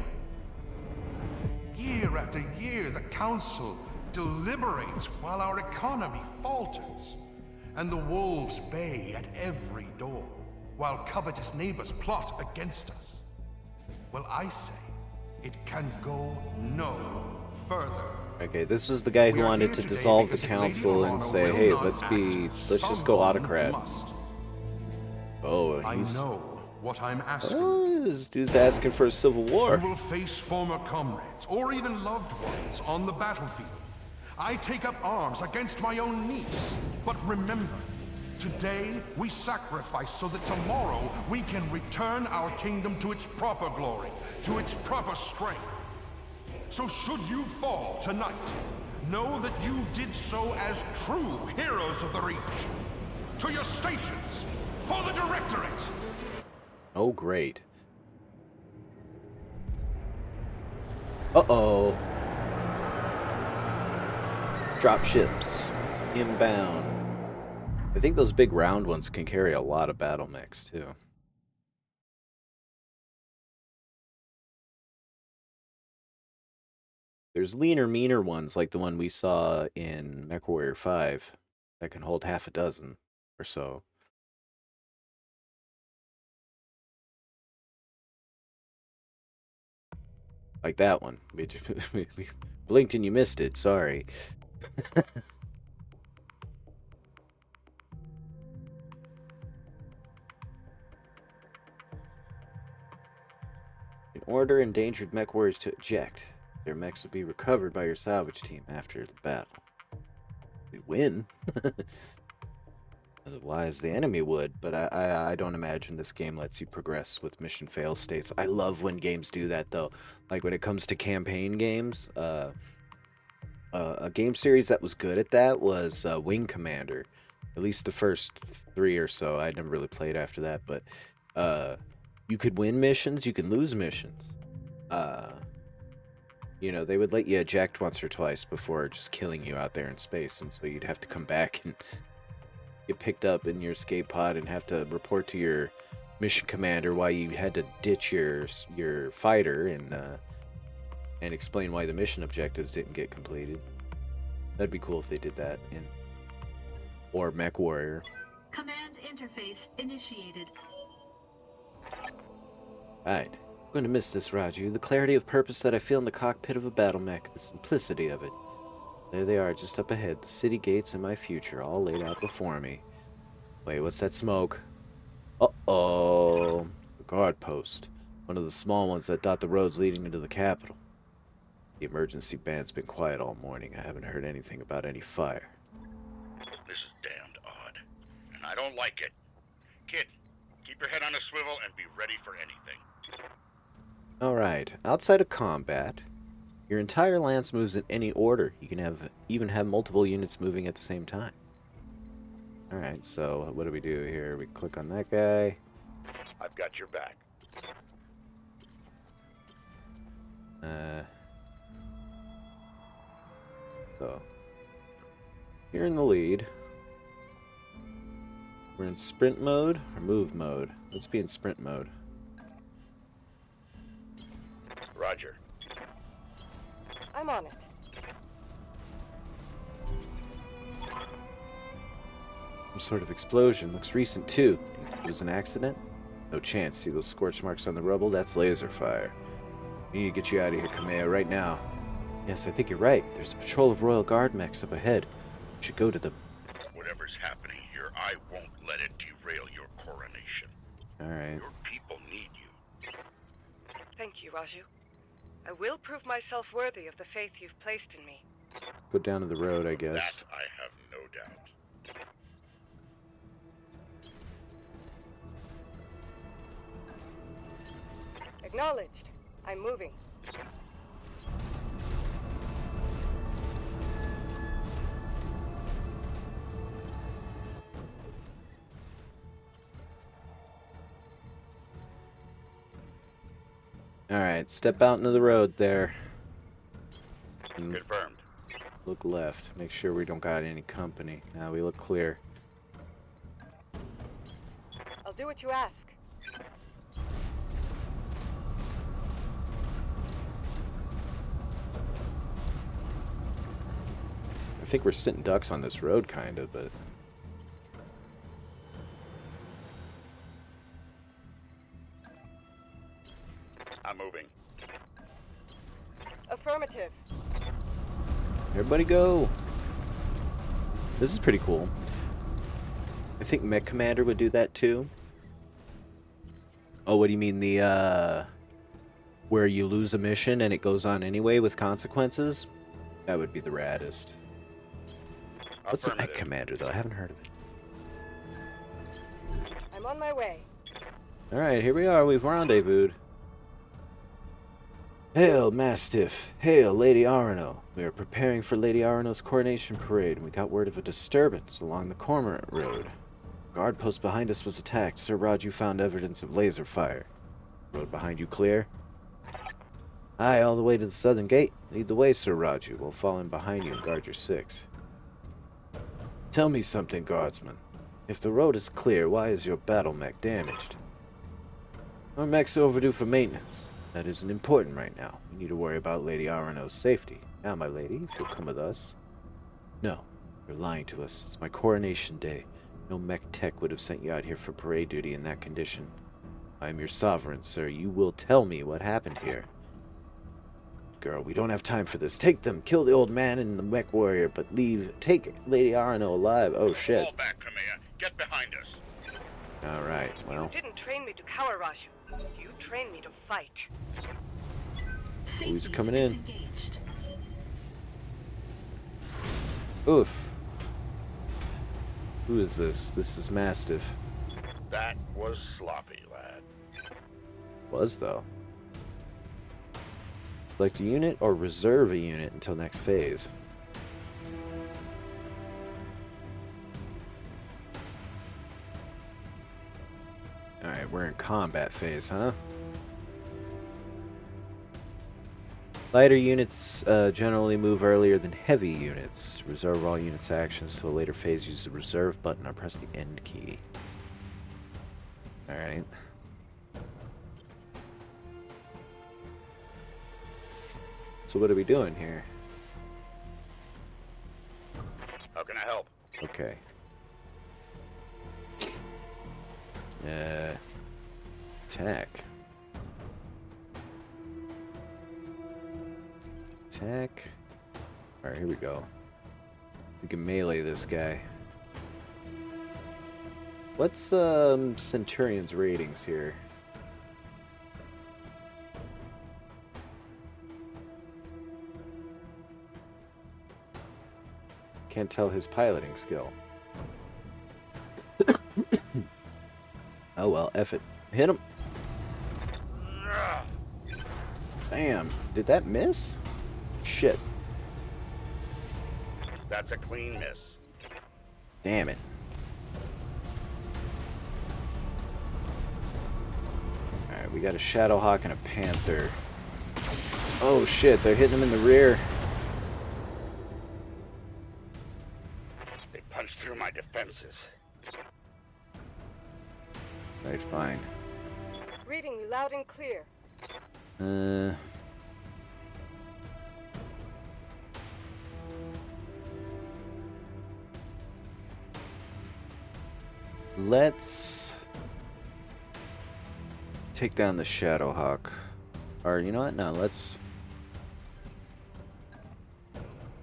Year after year, the Council deliberates while our economy falters, and the wolves bay at every door, while covetous neighbors plot against us. Well, I say, it can go no further. Okay, this was the guy who wanted to dissolve the council and say, hey, let's just go autocrat. Oh, I know what I'm asking. Oh, this dude's asking for a civil war. You will face former comrades, or even loved ones, on the battlefield. I take up arms against my own niece. But remember, today we sacrifice so that tomorrow we can return our kingdom to its proper glory, to its proper strength. So should you fall tonight, know that you did so as true heroes of the Reach. To your stations, for the Directorate! Oh, great. Uh-oh. Drop ships. Inbound. I think those big round ones can carry a lot of battle mechs, too. There's leaner, meaner ones, like the one we saw in MechWarrior 5, that can hold half a dozen or so. Like that one. We blinked and you missed it, sorry. In order endangered mech warriors to eject. Their mechs will be recovered by your salvage team after the battle. We win. Otherwise, the enemy would, but I don't imagine this game lets you progress with mission fail states. I love when games do that, though. Like, when it comes to campaign games, a game series that was good at that was Wing Commander. At least the first 3 or so. I never really played after that, but you could win missions, you can lose missions. You know, they would let you eject once or twice before just killing you out there in space, and so you'd have to come back and get picked up in your escape pod and have to report to your mission commander why you had to ditch your fighter and explain why the mission objectives didn't get completed. That'd be cool if they did that in or Mech Warrior. Command interface initiated. Alright. I'm going to miss this, Raju. The clarity of purpose that I feel in the cockpit of a battle mech, the simplicity of it. There they are, just up ahead. The city gates and my future, all laid out before me. Wait, what's that smoke? Uh-oh. The guard post. One of the small ones that dot the roads leading into the capital. The emergency band's been quiet all morning. I haven't heard anything about any fire. This is damned odd, and I don't like it. Kid, keep your head on a swivel and be ready for anything. Alright, outside of combat, your entire lance moves in any order. You can even have multiple units moving at the same time. Alright, so what do we do here? We click on that guy. I've got your back. So, you're in the lead. We're in sprint mode or move mode? Let's be in sprint mode. Roger. I'm on it. Some sort of explosion. Looks recent too. It was an accident? No chance. See those scorch marks on the rubble? That's laser fire. We need to get you out of here, Kamea, right now. Yes, I think you're right. There's a patrol of Royal Guard mechs up ahead. We should go to them. Whatever's happening here, I won't let it derail your coronation. Alright. Your people need you. Thank you, Raju. I will prove myself worthy of the faith you've placed in me. Go down to the road, I guess. That I have no doubt. Acknowledged. I'm moving. Alright, step out into the road there. And Confirmed. look left. Make sure we don't got any company. Now we look clear. I'll do what you ask. I think we're sitting ducks on this road, kind of, but... I'm moving. Affirmative. Everybody go! This is pretty cool. I think Mech Commander would do that too. Oh, what do you mean, the, where you lose a mission and it goes on anyway with consequences? That would be the raddest. What's a Mech Affirmative. Commander, though? I haven't heard of it. I'm on my way. Alright, here we are. We've rendezvoused. Hail, Mastiff. Hail, Lady Arano. We are preparing for Lady Arano's coronation parade, and we got word of a disturbance along the Cormorant Road. A guard post behind us was attacked. Sir Raju found evidence of laser fire. Road behind you clear? Aye, all the way to the southern gate. Lead the way, Sir Raju. We'll fall in behind you and guard your six. Tell me something, guardsman. If the road is clear, why is your battle mech damaged? Our mech's overdue for maintenance. That isn't important right now. We need to worry about Lady Arano's safety. Now, my lady, if you'll come with us. No, you're lying to us. It's my coronation day. No mech tech would have sent you out here for parade duty in that condition. I am your sovereign, sir. You will tell me what happened here. Girl, we don't have time for this. Take them. Kill the old man and the mech warrior, but take Lady Arano alive. Oh, shit. Fall back, Kamea. Get behind us. Alright, well. You didn't train me to cower, Raju. You trained me to fight. Who's Safety coming in? disengaged. Oof. Who is this? This is Mastiff. That was sloppy, lad. Was, though. Select a unit or reserve a unit until next phase. Alright, we're in combat phase, huh? Lighter units generally move earlier than heavy units. Reserve all units' actions to a later phase. Use the reserve button or press the end key. Alright. So what are we doing here? How can I help? Okay. Attack. Attack. Alright, here we go. We can melee this guy. What's Centurion's ratings here? Can't tell his piloting skill. Oh well, F it. Hit him. Bam. Did that miss? Shit. That's a clean miss. Damn it. Alright, we got a Shadowhawk and a Panther. Oh shit, they're hitting him in the rear. They punched through my defenses. Right, fine. Reading you loud and clear. Let's take down the Shadowhawk. Or, you know what? No, let's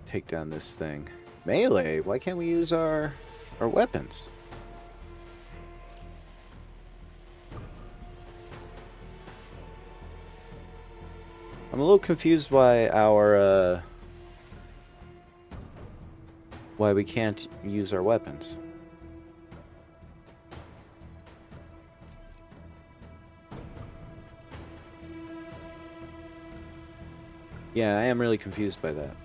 take down this thing. Melee? Why can't we use our weapons? I'm a little confused why why we can't use our weapons. Yeah, I am really confused by that.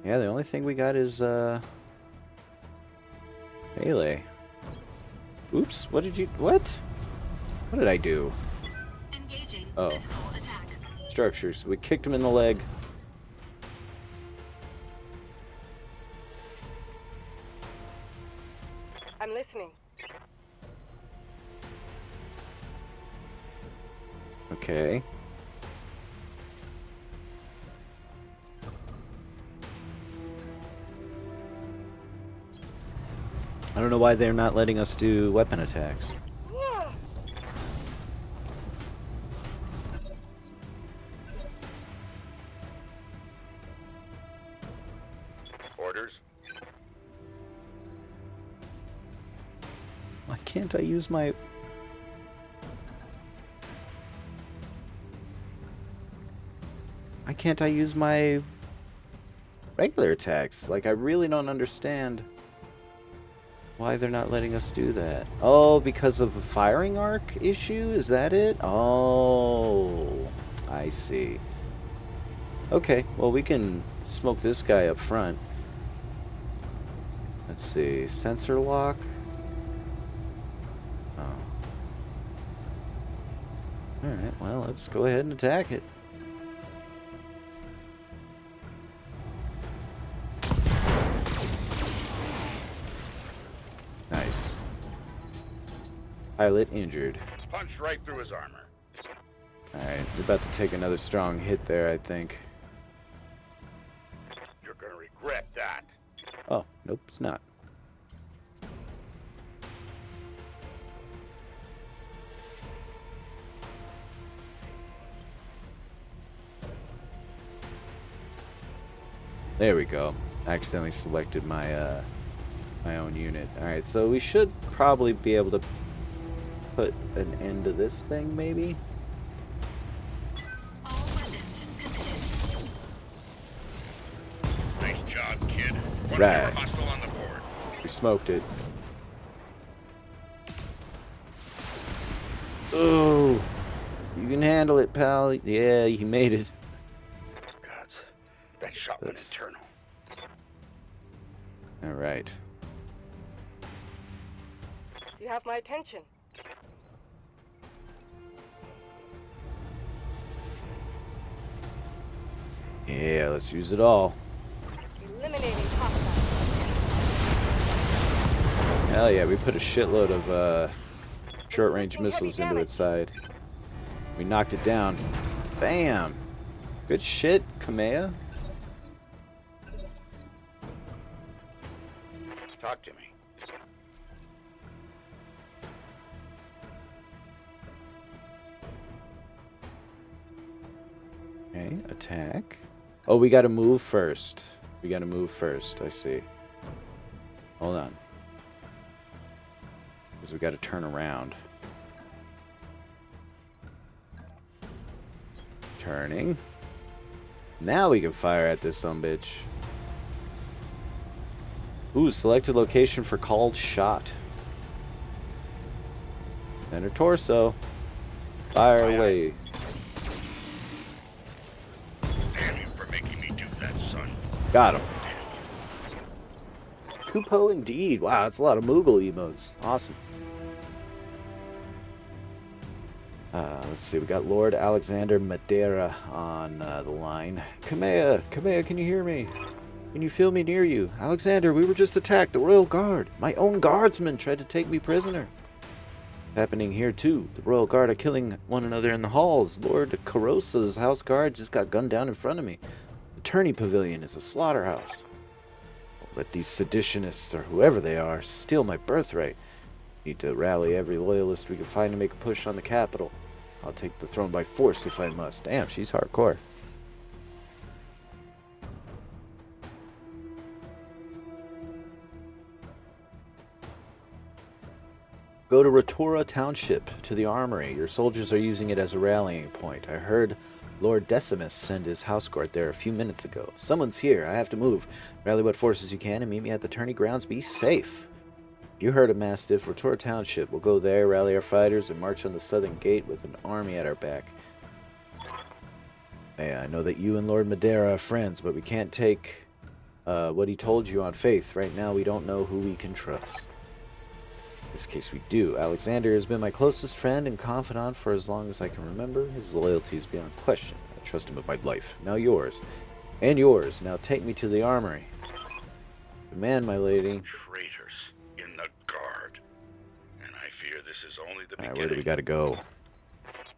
Yeah, the only thing we got is melee. Oops, what did I do? Engaging Oh. physical attack. Structures. We kicked him in the leg. I'm listening. Okay. I don't know why they're not letting us do weapon attacks. Orders? Why can't I use my... Why can't I use my regular attacks? Like, I really don't understand why they're not letting us do that. Oh, because of a firing arc issue? Is that it? Oh, I see. Okay, well, we can smoke this guy up front. Let's see. Sensor lock. Oh. Alright, well, let's go ahead and attack it. Nice. Pilot injured. Punched right through his armor. Alright, we're about to take another strong hit there, I think. You're gonna regret that. Oh, nope, it's not. There we go. I accidentally selected my my own unit. Alright, so we should probably be able to put an end to this thing, maybe? All weapons committed. Right. Hostile on the board. We smoked it. Oh, you can handle it, pal. Yeah, you made it. Gods, that shot went internal. All right. You have my attention. Yeah, let's use it all. Eliminating hostiles. Hell yeah, we put a shitload of short-range missiles into its side. We knocked it down. Bam! Good shit, Kamea. Talk to me. Okay, attack. Oh, we gotta move first. We gotta move first, I see. Hold on. Because we gotta turn around. Turning. Now we can fire at this sumbitch. Ooh, selected location for called shot. Center torso. Fire away. Damn you for making me do that, son. Got him. Kupo indeed. Wow, that's a lot of Moogle emotes. Awesome. Let's see. We got Lord Alexander Madeira on the line. Kamea, can you hear me? Can you feel me near you? Alexander, we were just attacked. The Royal Guard. My own guardsmen tried to take me prisoner. Happening here too. The Royal Guard are killing one another in the halls. Lord Carosa's house guard just got gunned down in front of me. The tourney pavilion is a slaughterhouse. Won't let these seditionists, or whoever they are, steal my birthright. Need to rally every loyalist we can find to make a push on the capital. I'll take the throne by force if I must. Damn, she's hardcore. Go to Rotora Township, to the armory. Your soldiers are using it as a rallying point. I heard Lord Decimus send his house guard there a few minutes ago. Someone's here. I have to move. Rally what forces you can and meet me at the tourney grounds. Be safe. You heard of Mastiff. Rotora Township. We'll go there, rally our fighters, and march on the southern gate with an army at our back. Hey, I know that you and Lord Madeira are friends, but we can't take what he told you on faith. Right now, we don't know who we can trust. In this case, we do. Alexander has been my closest friend and confidant for as long as I can remember. His loyalty is beyond question. I trust him with my life. Now yours. And yours. Now take me to the armory. Command, my lady. Traitors in the guard. And I fear this is only the beginning. Alright, where do we gotta go?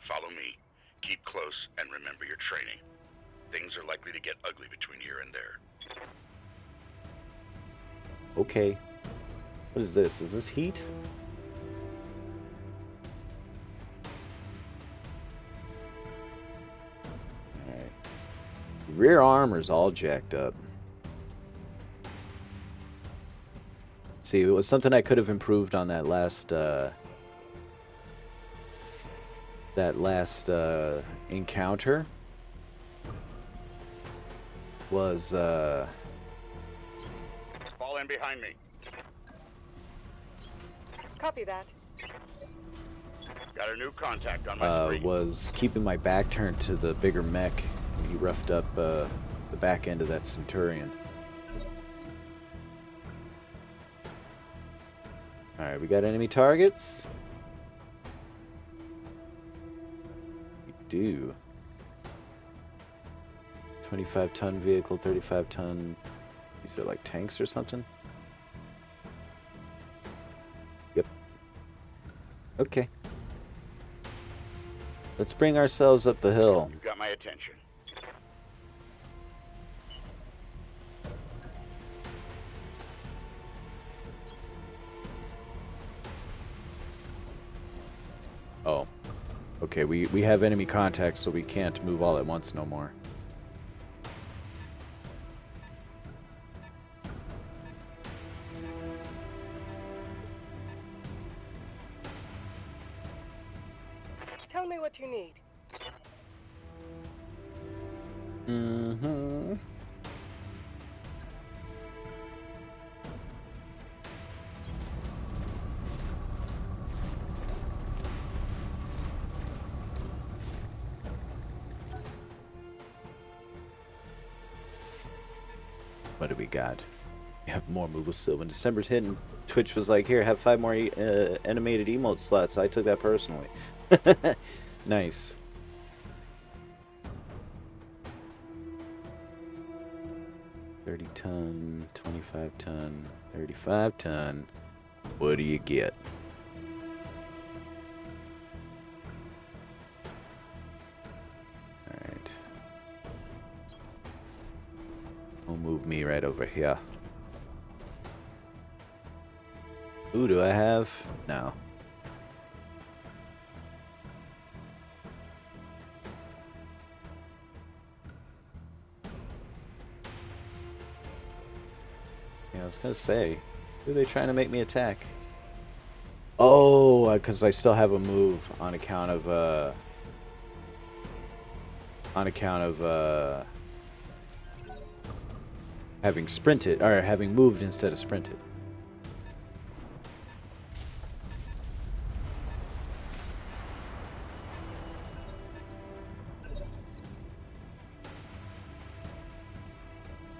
Follow me. Keep close and remember your training. Things are likely to get ugly between here and there. Okay. What is this? Is this heat? Alright. Rear armor's all jacked up. See, it was something I could have improved on that last encounter. Was Fall in behind me. Copy that. Got a new contact on my screen. was keeping my back turned to the bigger mech. He roughed up the back end of that Centurion. Alright, we got enemy targets? We do. 25-ton vehicle, 35-ton... These are like tanks or something? Yep. Okay. Let's bring ourselves up the hill. You got my attention. Oh. Okay, we have enemy contacts, so we can't move all at once no more. Tell me what you need. Mm-hmm. What do we got? We have more movable still. When December's hitting, Twitch was like, here, have 5 more animated emote slots. I took that personally. Nice. $30-ton, 25-ton, 35-ton. What do you get? Alright. We'll move me right over here. Who do I have? No. Yeah, I was gonna say, who are they trying to make me attack? Oh, because I still have a move on account of having sprinted or having moved instead of sprinted.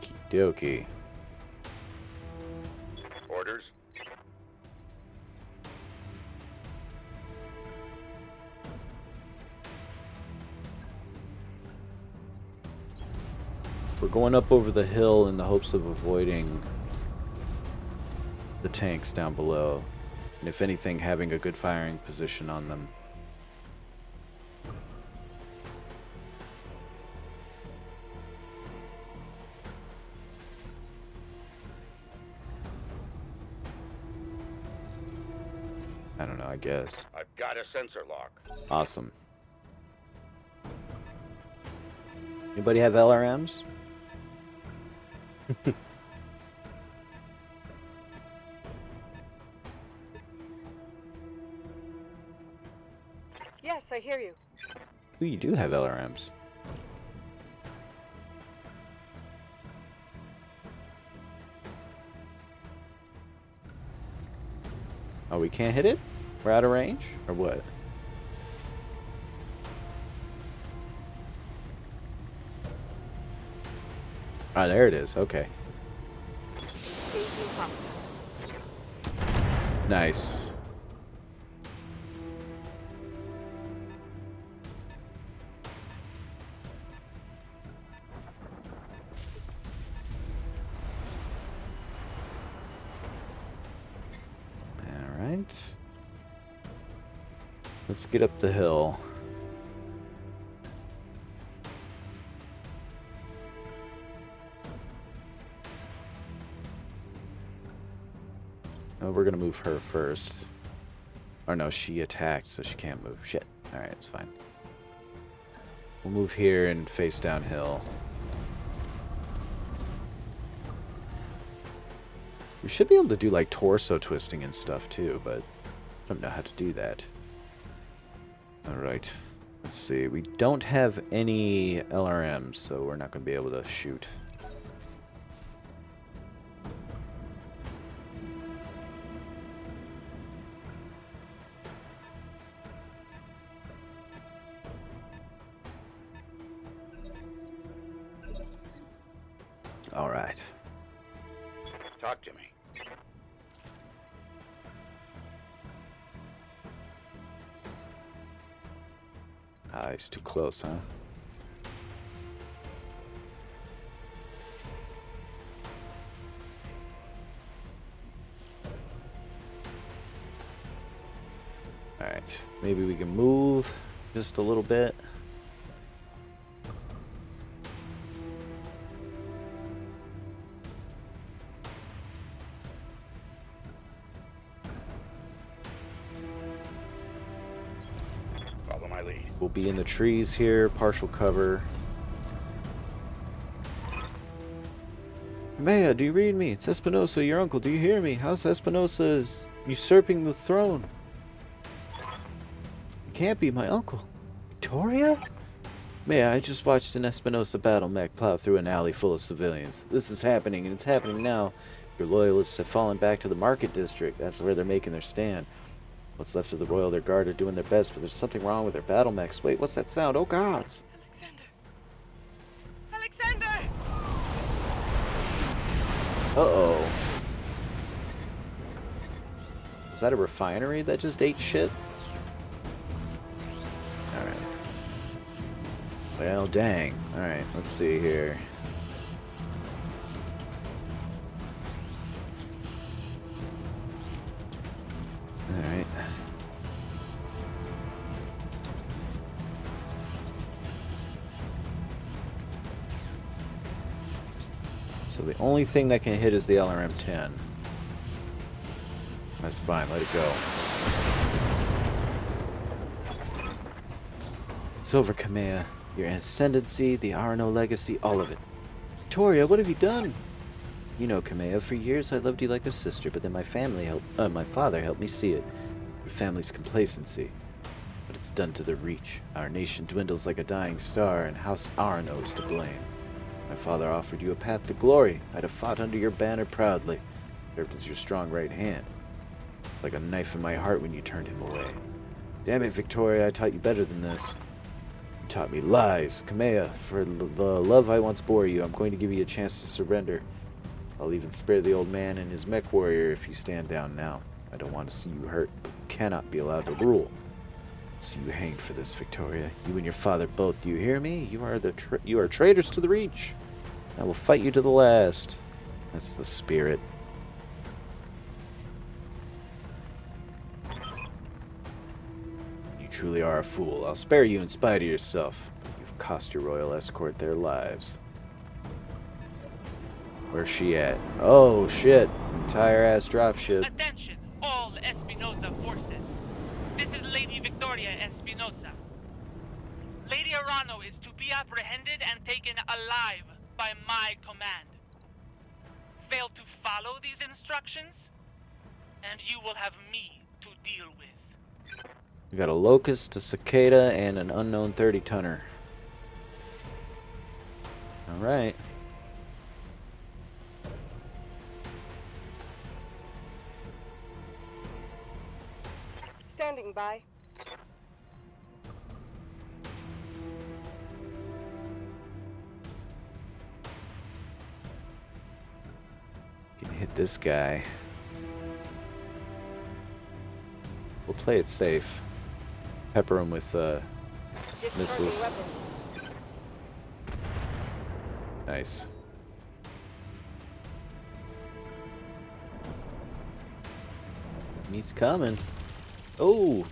Okie dokie. Orders? We're going up over the hill in the hopes of avoiding the tanks down below. And if anything, having a good firing position on them. I don't know, I guess. I've got a sensor lock. Awesome. Anybody have LRMs? Yes, I hear you. Ooh, you do have LRMs. Oh, we can't hit it? We're out of range? Or what? Ah, there it is. Okay. Nice. All right. Let's get up the hill. Oh, we're gonna move her first. Or no, she attacked, so she can't move. Shit. Alright, it's fine. We'll move here and face downhill. We should be able to do like torso twisting and stuff too, but I don't know how to do that. Alright. Let's see. We don't have any LRMs, so we're not going to be able to shoot. Alright. Talk to me. Ah, it's too close, huh? Alright, maybe we can move just a little bit. Follow my lead. We'll be in the trees here, partial cover. Maya, do you read me? It's Espinosa, your uncle. Do you hear me? House Espinosa is usurping the throne. It can't be my uncle. Victoria? Maya, I just watched an Espinosa battle mech plow through an alley full of civilians. This is happening, and it's happening now. Your loyalists have fallen back to the market district. That's where they're making their stand. What's left of the Royal, their guard, are doing their best, but there's something wrong with their battle mechs. Wait, what's that sound? Oh, gods! Alexander! Uh-oh. Is that a refinery that just ate shit? Alright. Well, dang. Alright, let's see here. Alright. So the only thing that can hit is the LRM-10. That's fine, let it go. It's over, Kamea. Your ascendancy, the Arno legacy, all of it. Victoria, what have you done? You know, Kamea, for years I loved you like a sister, but then my father helped me see it. Your family's complacency. But it's done to the Reach. Our nation dwindles like a dying star, and House Arno is to blame. My father offered you a path to glory. I'd have fought under your banner proudly. Served as your strong right hand. Like a knife in my heart when you turned him away. Damn it, Victoria, I taught you better than this. You taught me lies. Kamea, for the love I once bore you, I'm going to give you a chance to surrender. I'll even spare the old man and his mech warrior if you stand down now. I don't want to see you hurt, but you cannot be allowed to rule. So you hanged for this, Victoria. You and your father both. Do you hear me? You are traitors to the Reach. I will fight you to the last. That's the spirit. You truly are a fool. I'll spare you in spite of yourself. You've cost your royal escort their lives. Where's she at? Oh, shit. Entire ass dropship. Attention, all Espinosa forces. This is Lady Victoria Espinosa. Lady Arano is to be apprehended and taken alive by my command. Fail to follow these instructions, and you will have me to deal with. We got a Locust, a Cicada, and an unknown 30-tonner. Alright. Standing by. Can hit this guy. We'll play it safe. Pepper him with missiles. Nice. He's coming. Oh!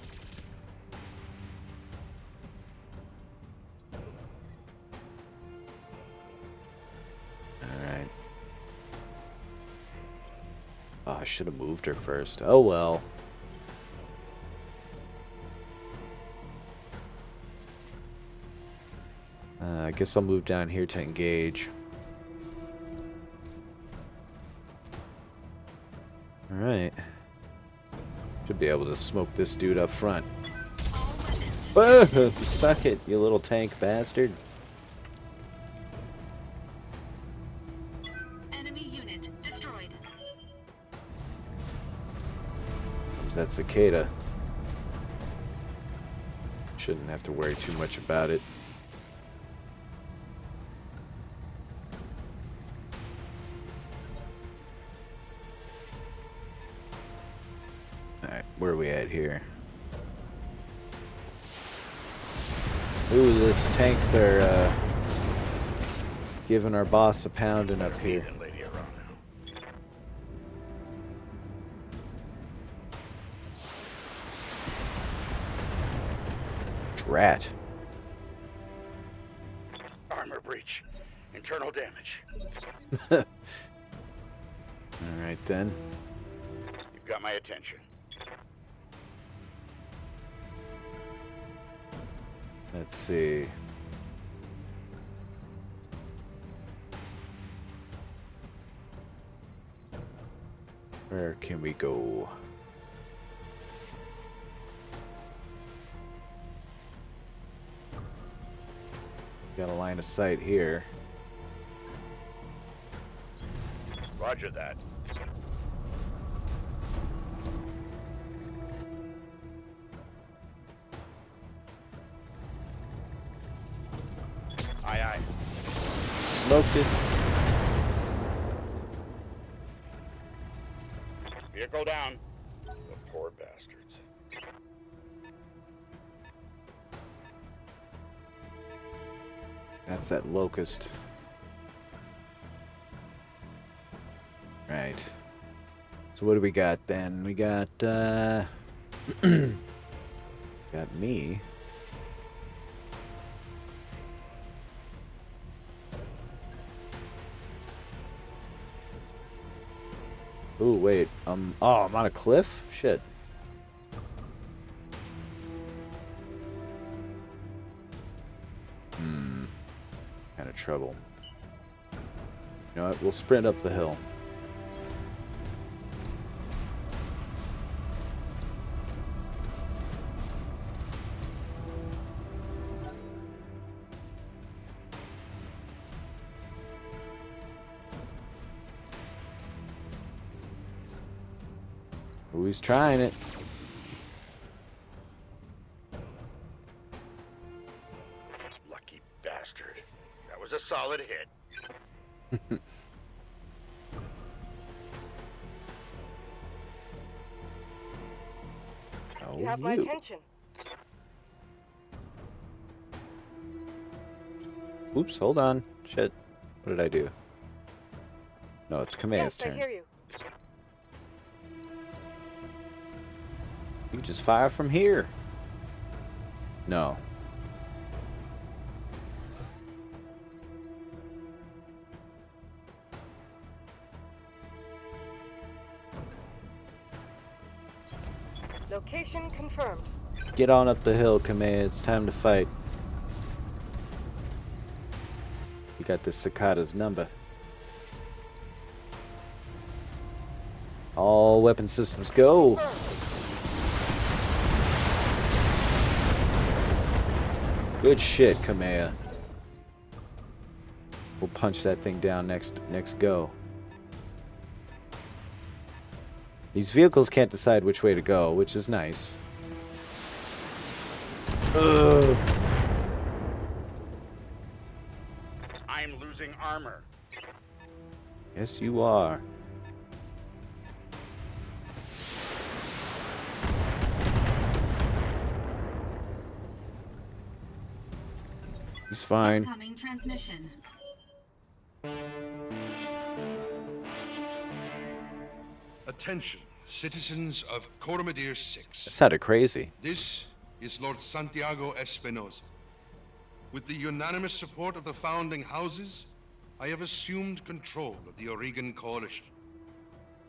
Alright. Oh, I should have moved her first. Oh well. I guess I'll move down here to engage. Alright. Should be able to smoke this dude up front. Whoa! Suck it, you little tank bastard. Enemy unit destroyed. Comes that cicada. Shouldn't have to worry too much about it. Alright, where are we at here? Ooh, this tanks are giving our boss a pounding up here. Lady Arano. Drat. Armor breach. Internal damage. Alright then. You've got my attention. Let's see. Where can we go? Got a line of sight here. Roger that. Aye, aye. Smoked it. down. The poor bastards. That's that locust. Right. So what do we got then? We got got me. Ooh, wait. Oh, I'm on a cliff? Shit. Kind of trouble. You know what? We'll sprint up the hill. Ooh, he's trying it. Lucky bastard. That was a solid hit. Oh, You have my attention. Oops, hold on. Shit. What did I do? No, it's Kamea's Yes, I turn. hear you. You can just fire from here. No. Location confirmed. Get on up the hill, Kamea. It's time to fight. You got this Cicada's number. All weapon systems go. Good shit, Kamea. We'll punch that thing down next go. These vehicles can't decide which way to go, which is nice. Ugh. I'm losing armor. Yes, you are. He's fine. Incoming transmission. Attention, citizens of Coromadir 6. That sounded crazy. This is Lord Santiago Espinosa. With the unanimous support of the founding houses, I have assumed control of the Oregon Coalition.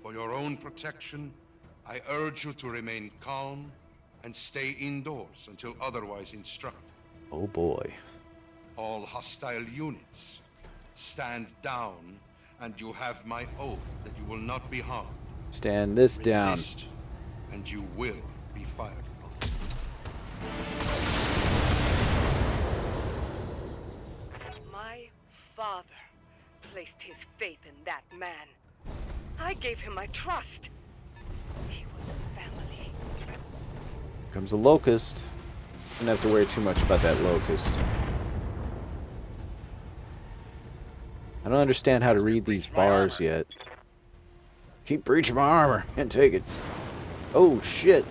For your own protection, I urge you to remain calm and stay indoors until otherwise instructed. Oh boy. All hostile units, stand down, and you have my oath that you will not be harmed. Stand this down. Resist, and you will be fired upon. My father placed his faith in that man. I gave him my trust. He was family. Comes a locust. Don't have to worry too much about that locust. I don't understand how to read these bars yet. Keep breaching my armor. Can't take it. Oh shit.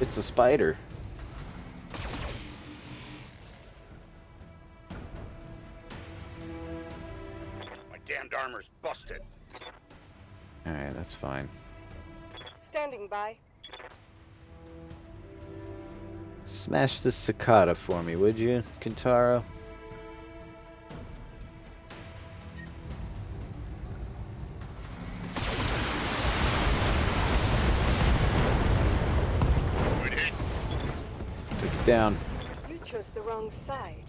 It's a spider. My damned armor's busted. Alright, that's fine. Standing by. Smash this cicada for me, would you, Kintaro? Good hit. Took it down. You chose the wrong side.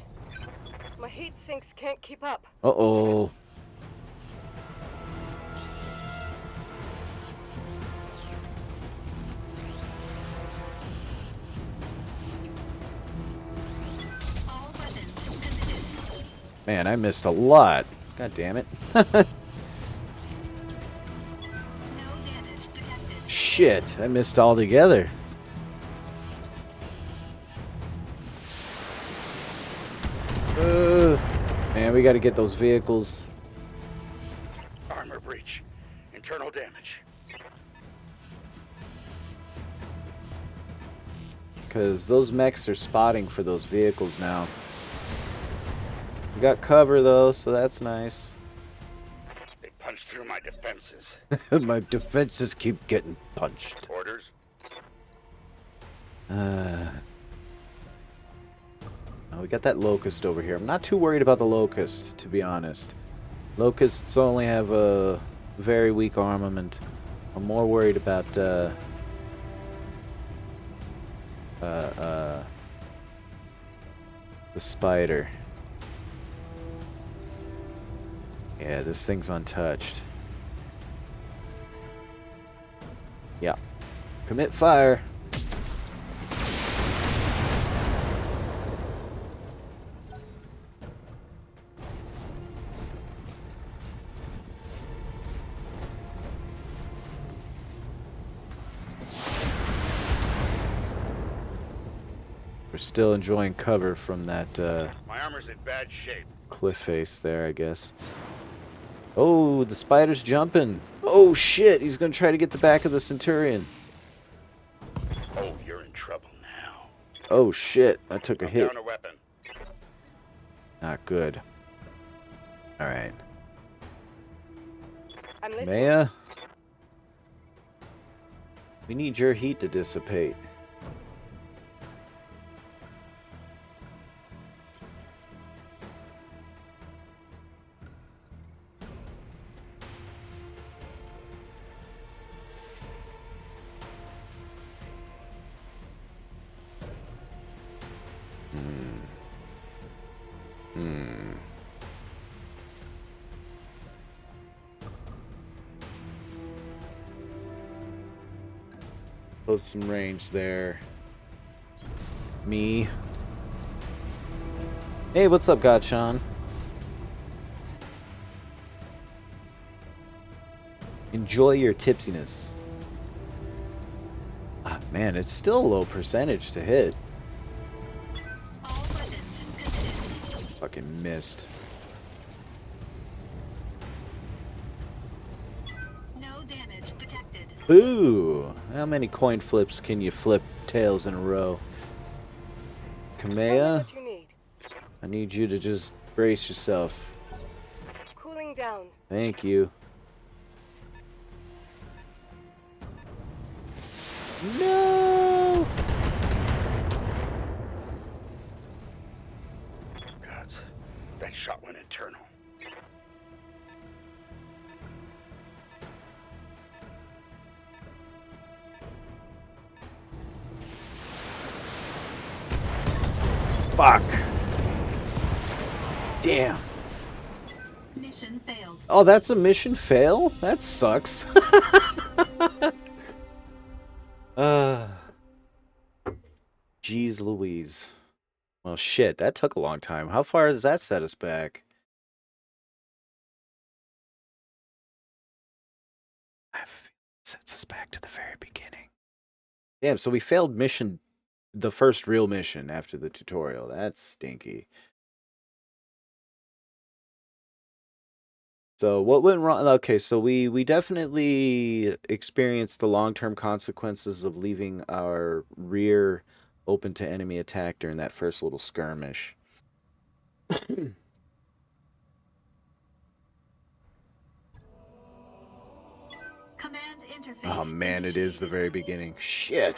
My heat sinks can't keep up. Uh-oh. All weapons committed. Man, I missed a lot. God damn it. No damage detected. Shit, I missed altogether. Man, we gotta get those vehicles. Armor breach. Internal damage. because those mechs are spotting for those vehicles now. We got cover though, so that's nice. They punched through my defenses. My defenses keep getting punched. Orders? Oh, we got that locust over here. I'm not too worried about the locust, to be honest. Locusts only have a very weak armament. I'm more worried about the spider. Yeah, this thing's untouched. Yeah. Commit fire. We're still enjoying cover from that My armor's in bad shape. cliff face there, I guess. Oh, the spider's jumping. Oh shit, he's gonna try to get the back of the Centurion. Oh, you're in trouble now. Oh shit, I took a hit. Down a weapon. Not good. Alright. I'm listening. Maya? We need your heat to dissipate. Put some range there. Me. Hey, what's up, Gotchan? Enjoy your tipsiness. Ah, man, it's still a low percentage to hit. All weapons committed. Fucking missed. No damage detected. Ooh, how many coin flips can you flip tails in a row? Tell me Kamea, what you need. I need you to just brace yourself. Cooling down. Thank you. No! Gods, that shot went internal. Fuck. Damn. Mission failed. Oh, that's a mission fail? That sucks. Jeez Louise. Well, shit, that took a long time. How far does that set us back? I have a feeling it sets us back to the very beginning. Damn, so we failed mission, the first real mission after the tutorial. That's stinky. So what went wrong? Okay, so we definitely experienced the long-term consequences of leaving our rear open to enemy attack during that first little skirmish. Command interface. Oh man, it is the very beginning. Shit.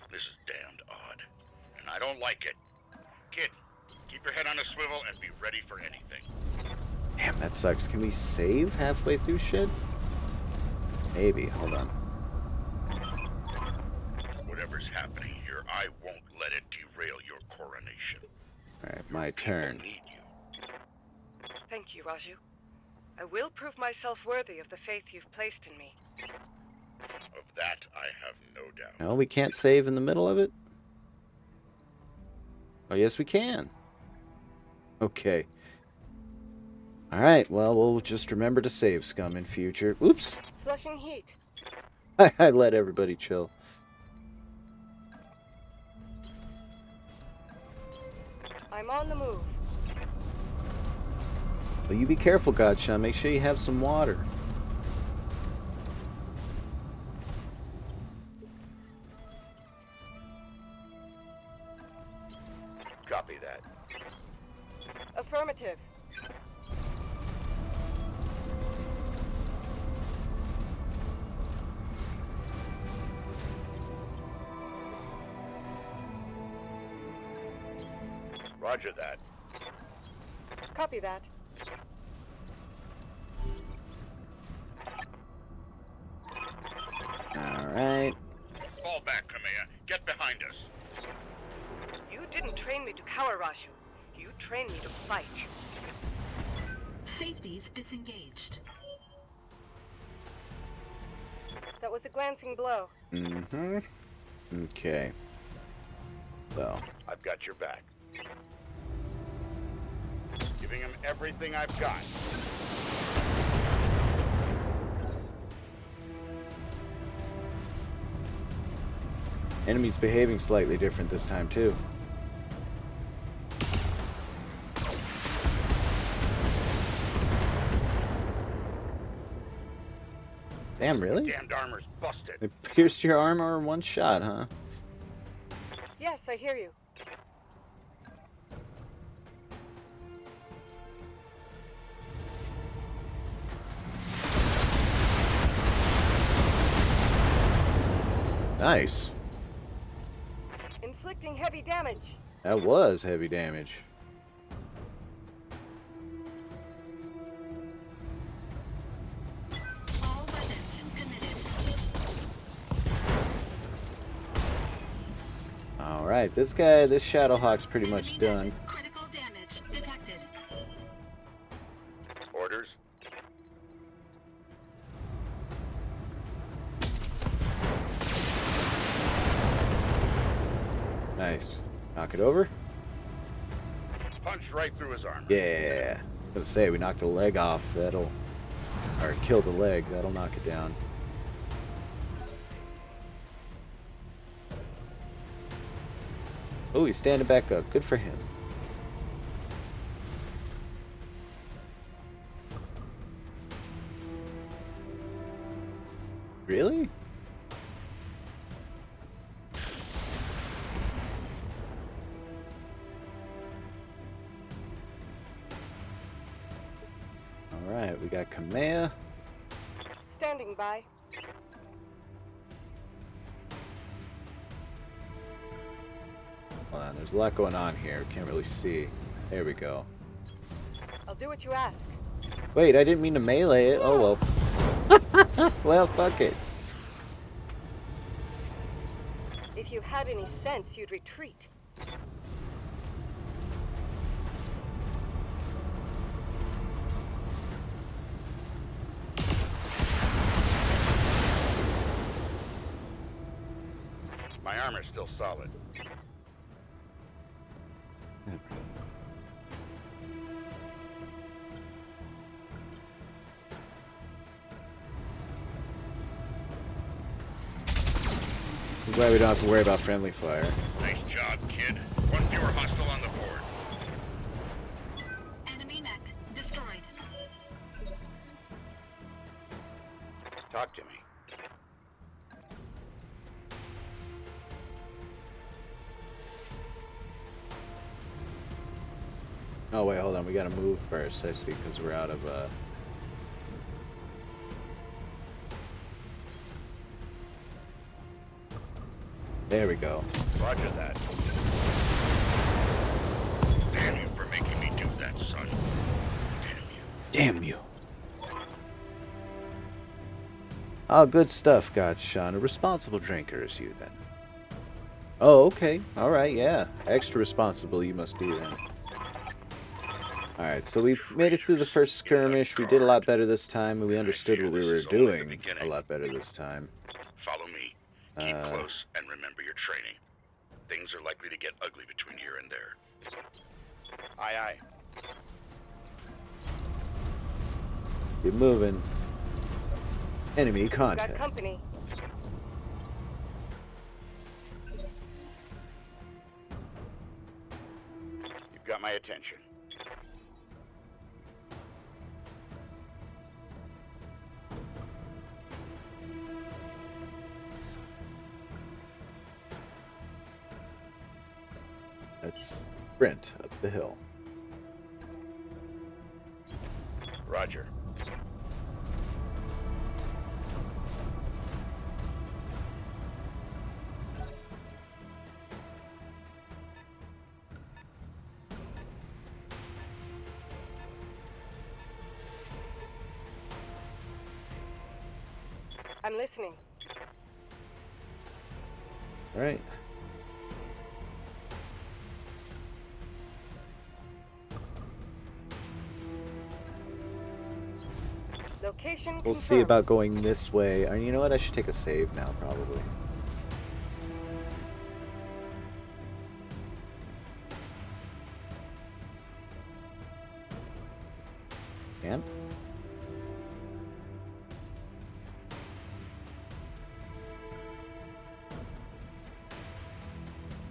This is damned odd, and I don't like it. Kid, keep your head on a swivel and be ready for anything. Damn, that sucks. Can we save halfway through shit? Maybe. Hold on. Whatever's happening here, I won't let it derail your coronation. Alright, my turn. People need you. Thank you, Raju. I will prove myself worthy of the faith you've placed in me. Of that, I have no doubt. No, we can't save in the middle of it? Oh, yes, we can. Okay. Alright, well, we'll just remember to save scum in future. Oops. Flushing heat. I let everybody chill. I'm on the move. Well, you be careful, Godshot. Make sure you have some water. Copy that. Affirmative. Roger that. Copy that. Alright. Fall back, Kamea. Get behind us. You didn't train me to cower, Rashu. You trained me to fight. Safeties disengaged. That was a glancing blow. Mm-hmm. Okay. So, I've got your back. Giving him everything I've got. enemy's behaving slightly different this time, too. Damn, really? Damned armor's busted. It pierced your armor in one shot, huh? Yes, I hear you. Nice. Inflicting heavy damage. That was heavy damage. All weapons committed. Alright, this Shadowhawk's pretty much Enemy done. net critical damage detected. Orders? Nice. Knock it over? Punched right through his armor. Yeah. I was gonna say, we knocked a leg off. That'll... Or kill the leg. That'll knock it down. Oh, he's standing back up. Good for him. Really? Alright, we got Kamea. Standing by. Hold on, there's a lot going on here. Can't really see. There we go. I'll do what you ask. Wait, I didn't mean to melee it. Oh well. Well, fuck it. If you had any sense, you'd retreat. My armor's still solid. I'm glad we don't have to worry about friendly fire. Nice job, kid. One fewer hostile on the board. Enemy mech destroyed. Talk to me. Oh wait, hold on. We gotta move first. I see, because we're out of There we go. Roger that. Damn you for making me do that, son. Damn you. Damn you. Oh, good stuff, Godshon. A responsible drinker is you, then. Oh, okay. Alright, yeah. Extra responsible you must be, then. Alright, so we made it through the first skirmish. We did a lot better this time, and we understood what we were doing a lot better this time. Follow me. Keep close and remember your training. Things are likely to get ugly between here and there. Aye, aye. Keep moving. Enemy Got contact. company. You've got my attention. sprint up the hill. Roger. I'm listening. All right. Location We'll see about going this way. You know what? I should take a save now, probably. And?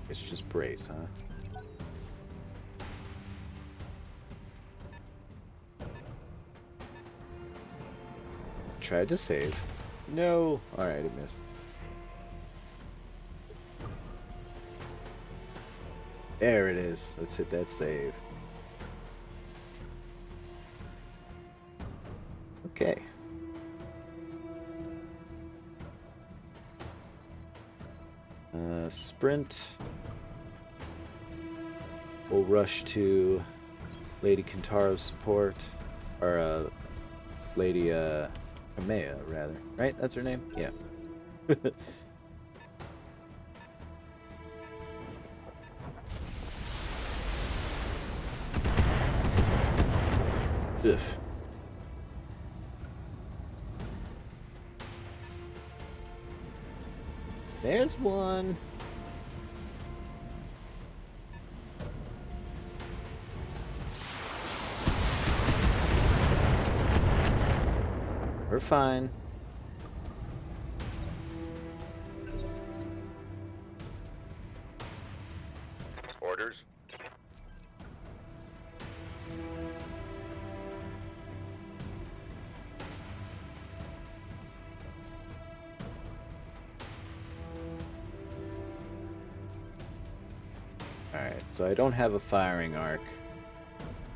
It's just brace, huh? Tried to save. No. Alright, it missed. There it is. Let's hit that save. Okay. Sprint. We'll rush to Lady Kintaro's support. Or, Lady, Kamea, rather. Right? That's her name? Yeah. Ugh. There's one. We're fine. Orders? Alright, so I don't have a firing arc,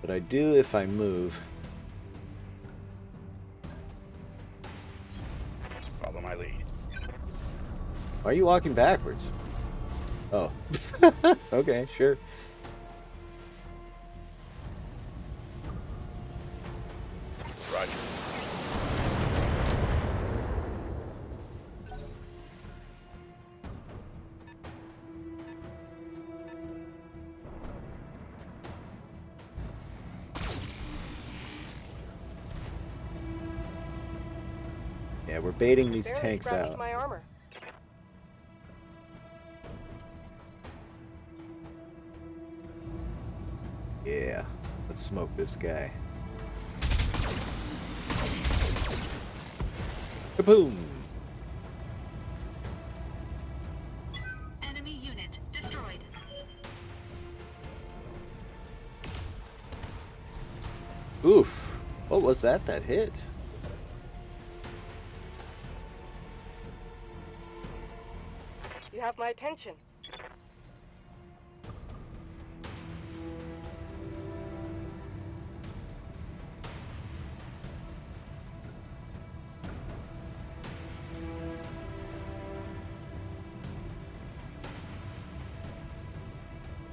but I do if I move. Follow my lead. Why are you walking backwards? Oh. Okay, sure. Roger. Yeah, we're baiting these tanks out. My armor. Yeah, let's smoke this guy. Kaboom! Enemy unit destroyed. Oof! What was that hit? You have my attention.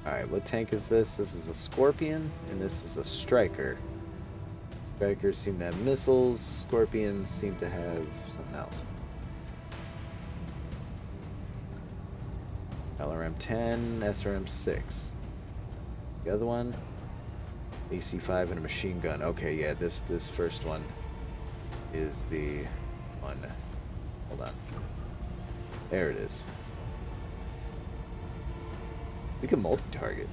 Alright, what tank is this? This is a Scorpion, and this is a Striker. Strikers seem to have missiles, Scorpions seem to have something else. LRM-10, SRM-6. The other one, AC-5 and a machine gun. Okay, yeah, this first one is the one. Hold on. There it is. We can multi-target.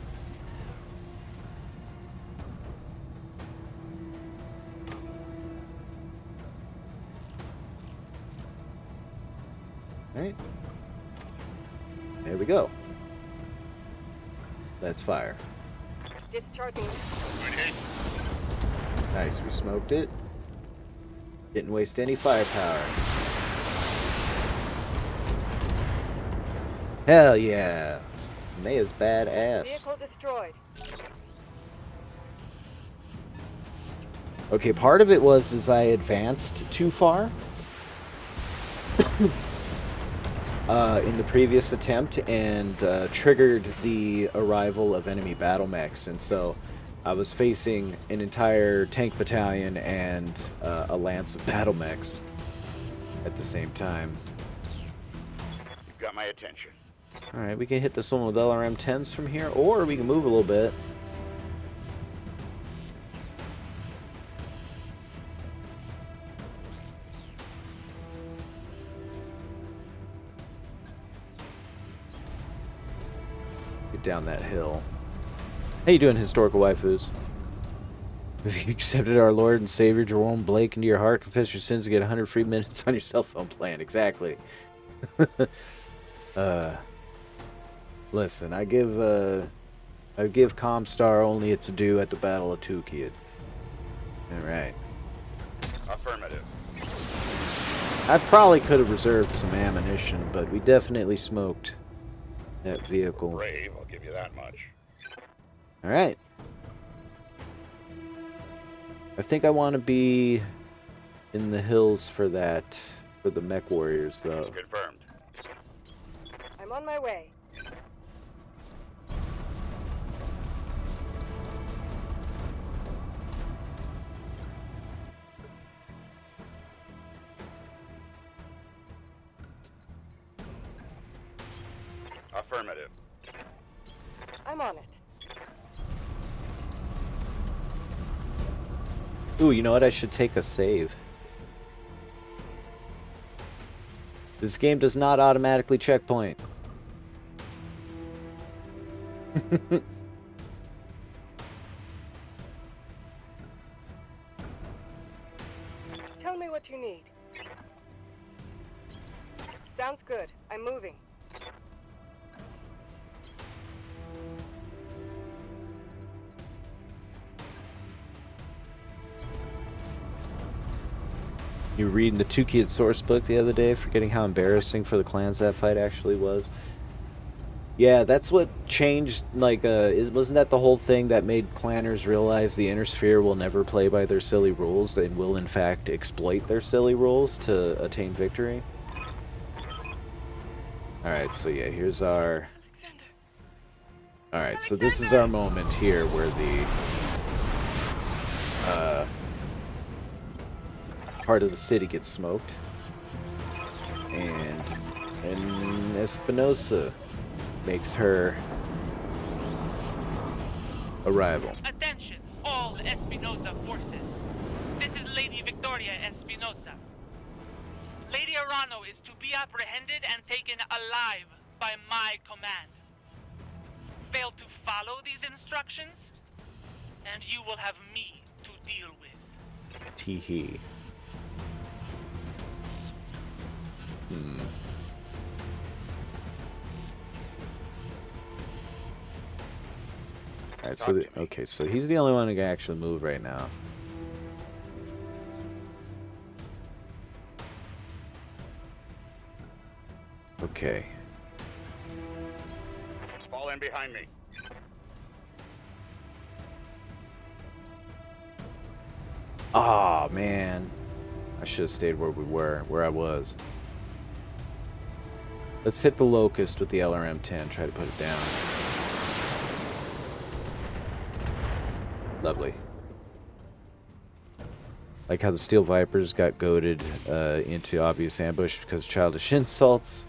Alright. There we go. Let's fire. Discharging. Good hit. Nice, we smoked it. Didn't waste any firepower. Hell yeah. Maya's badass. Vehicle destroyed. destroyed. Okay, part of it was I advanced too far in the previous attempt and triggered the arrival of enemy battle mechs, and so I was facing an entire tank battalion and a lance of battle mechs at the same time. You've got my attention. Alright, we can hit this one with LRM-10s from here, or we can move a little bit. Get down that hill. How you doing, historical waifus? If you accepted our Lord and Savior Jerome Blake into your heart, confess your sins, and get 100 free minutes on your cell phone plan. Exactly. Listen, I give Comstar only its due at the Battle of Tukid. Alright. Affirmative. I probably could have reserved some ammunition, but we definitely smoked that vehicle. Brave, I'll give you that much. Alright. I think I want to be in the hills for that, for the mech warriors, though. Confirmed. I'm on my way. Affirmative. I'm on it. Ooh, you know what? I should take a save. This game does not automatically checkpoint. Tell me what you need. Sounds good. I'm moving. You were reading the Two Kid source book the other day, forgetting how embarrassing for the clans that fight actually was. Yeah, that's what changed, like, wasn't that the whole thing that made clanners realize the Inner Sphere will never play by their silly rules and will, in fact, exploit their silly rules to attain victory? Alright, so yeah, here's our... Alright, so this is our moment here where the... part of the city gets smoked. And Espinosa makes her arrival. Attention, all Espinosa forces. This is Lady Victoria Espinosa. Lady Arano is to be apprehended and taken alive by my command. Fail to follow these instructions, and you will have me to deal with. Tee-hee. Alright, so okay, so he's the only one who can actually move right now. Okay. Fall in behind me. Ah, man. I should have stayed where we were, where I was. Let's hit the Locust with the LRM-10, try to put it down. Lovely. Like how the Steel Vipers got goaded into obvious ambush because of childish insults.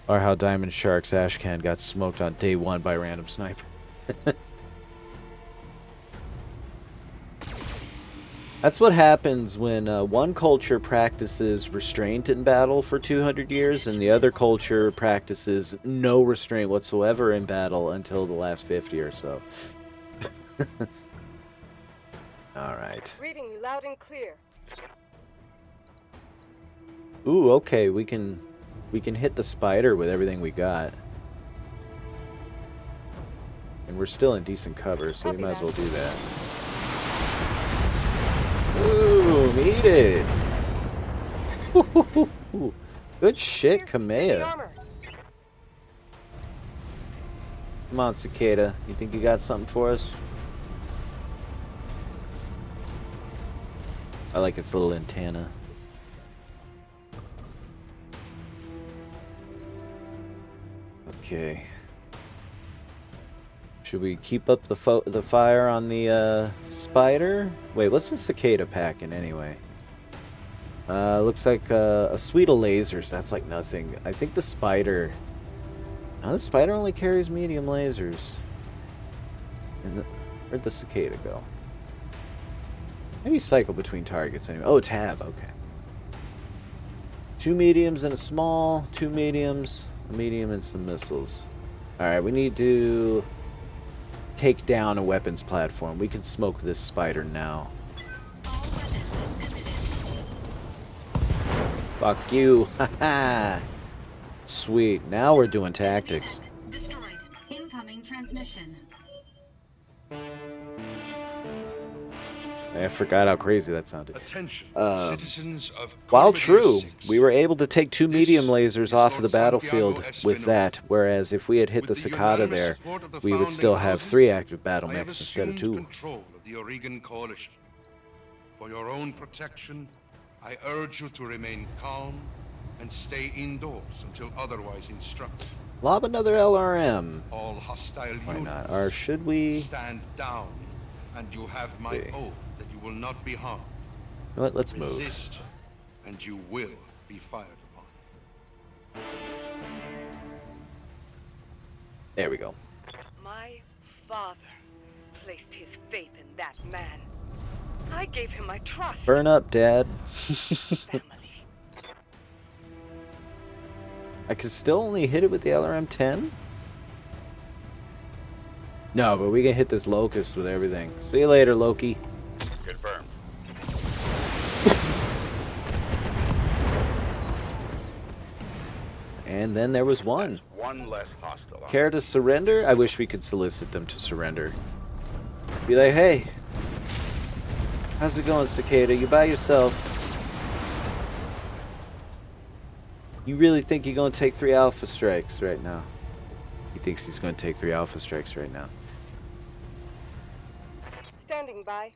Or how Diamond Shark's Ashcan got smoked on day one by a random sniper. That's what happens when one culture practices restraint in battle for 200 years and the other culture practices no restraint whatsoever in battle until the last 50 or so. Alright. Reading you loud and clear. Ooh, okay, we can hit the spider with everything we got. And we're still in decent cover, so we might as well do that. Ooh, eat it! Good shit, Kamea. Come on, cicada. You think you got something for us? I like its little antenna. Okay. Should we keep up the fire on the spider? Wait, what's the cicada packing anyway? Looks like a suite of lasers. That's like nothing. I think the spider... No, the spider only carries medium lasers. Where'd the cicada go? Maybe cycle between targets anyway. Oh, tab. Okay. 2 mediums and a small. 2 mediums, a medium, and some missiles. Alright, we need to take down a weapons platform. We can smoke this spider now. All weapons committed. Fuck you. Haha. Sweet. Now we're doing tactics. Battletech destroyed. Incoming transmission. I forgot how crazy that sounded. Attention, citizens of While Corvadir true, 6. we were able to take 2 medium This lasers is off of the Lord Santiago battlefield with Espinosa. that, whereas if we had hit the With cicada unanimous there, support of the we would founding still have houses, 3 active battle I have mechs instead of assumed 2. control of the Oregon Coalition. For your own protection, I urge you to remain calm and stay indoors until otherwise instructed. Lob another LRM. All hostile Why units not? Or should we... stand down, and you have my Okay. oath that you will not be harmed. You know what? Let's move. Resist, and you will be fired upon. There we go. My father placed his faith in that man. I gave him my trust. Burn up, Dad. Family. I can still only hit it with the LRM-10? No, but we can hit this Locust with everything. See you later, Loki. Confirmed. And then there was one. One less hostile. Care to surrender? I wish we could solicit them to surrender. Be like, hey, how's it going, Cicada? You by yourself? You really think you're going to take 3 Alpha Strikes right now? He thinks he's going to take 3 Alpha Strikes right now. Standing by.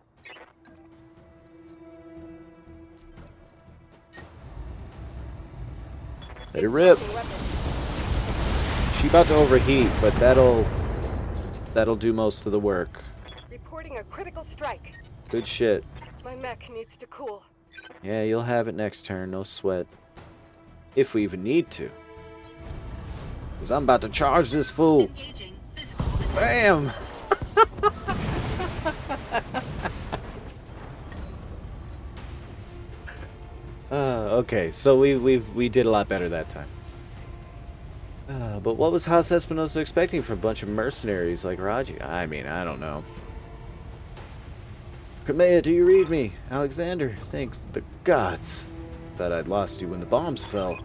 Let it rip. Weapons. She about to overheat, but that'll do most of the work. Reporting a critical strike. Good shit. My mech needs to cool. Yeah, you'll have it next turn, no sweat. If we even need to. Because I'm about to charge this fool. Engaging physical attack. Bam! Okay, so we did a lot better that time. But what was Haas Espinosa expecting from a bunch of mercenaries like Raji? I mean, I don't know. Kamea, do you read me? Alexander, thanks the gods. Thought I'd lost you when the bombs fell.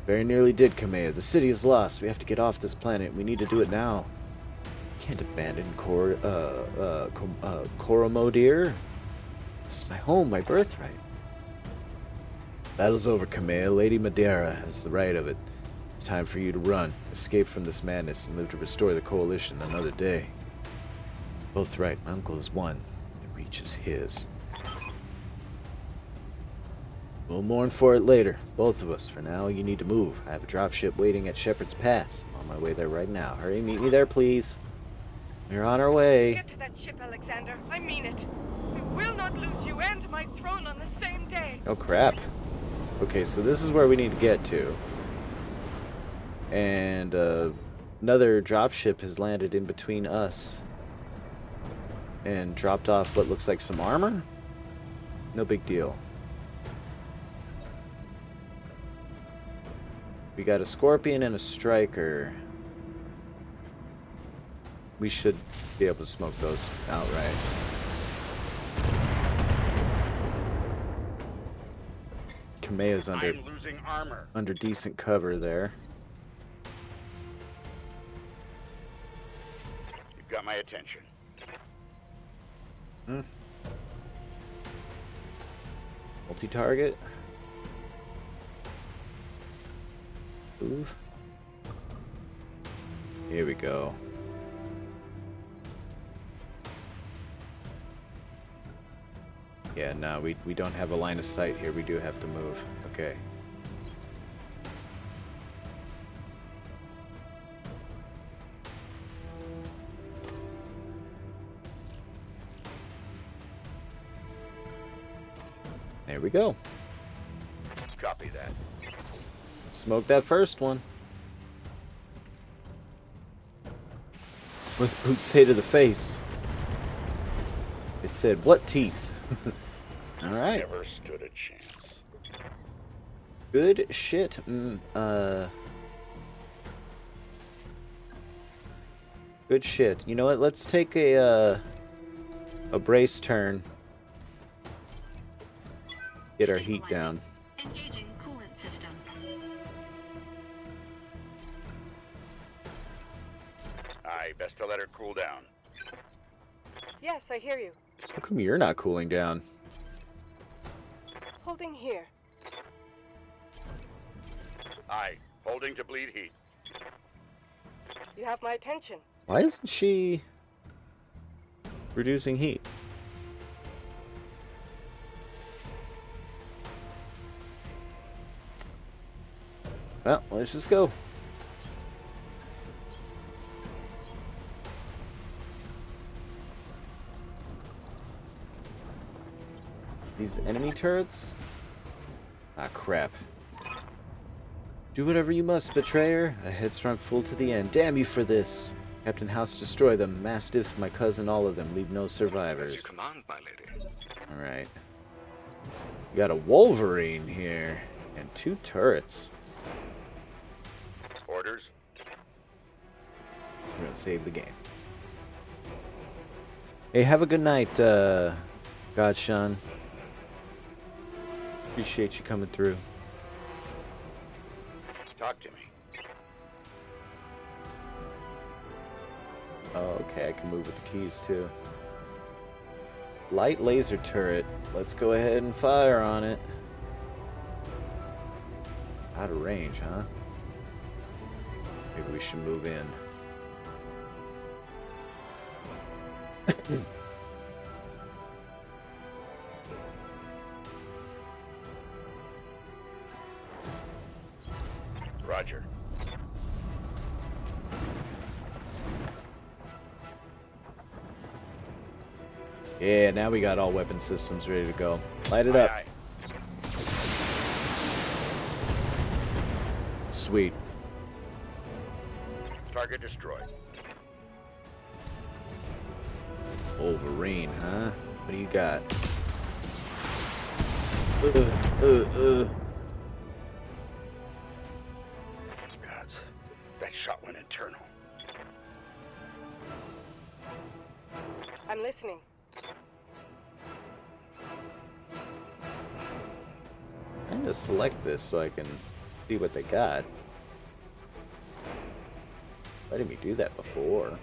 Very nearly did, Kamea. The city is lost. We have to get off this planet. We need to do it now. Can't abandon Koromodir. This is my home, my birthright. Battle's over, Kamea. Lady Madeira has the right of it. It's time for you to run, escape from this madness, and live to restore the Coalition another day. Both right. My uncle is one. The reach is his. We'll mourn for it later, both of us. For now, you need to move. I have a dropship waiting at Shepherd's Pass. I'm on my way there right now. Hurry, meet me there, please. We're on our way. Get to that ship, Alexander. I mean it. We will not lose you and my throne on the same day. Oh, crap. Okay, so this is where we need to get to. And another dropship has landed in between us and dropped off what looks like some armor. No big deal. We got a Scorpion and a Striker. We should be able to smoke those outright. Kamea's under I'm losing armor. under decent cover there. You've got my attention. Multi-target. Move. Here we go. Yeah, no, we don't have a line of sight here. We do have to move. Okay. There we go. Copy that. Smoke that first one. With boot say to the face. It said, "What teeth?" All right. Never stood a chance. Good shit. Good shit. You know what? Let's take a brace turn. Get our heat down. Engaging coolant system. Aye, best to let her cool down. Yes, I hear you. How come you're not cooling down? Holding here. Aye, holding to bleed heat. You have my attention. Why isn't she reducing heat? Well, let's just go. These enemy turrets? Ah, crap. Do whatever you must, betrayer. A headstrong fool to the end. Damn you for this. Captain House, destroy them. Mastiff, my cousin, all of them. Leave no survivors. Command, my lady. Alright. We got a Wolverine here. And 2 turrets. Orders? We're gonna save the game. Hey, have a good night, Godshawn. Appreciate you coming through. Talk to me. Oh, okay, I can move with the keys too. Light laser turret. Let's go ahead and fire on it. Out of range, huh? Maybe we should move in. Roger. Yeah, now we got all weapon systems ready to go. Light it up. Aye, Sweet. aye. Target destroyed. Wolverine, huh? What do you got? Gods, that shot went internal. I'm listening. I'm gonna select this so I can see what they got. Letting me do that before.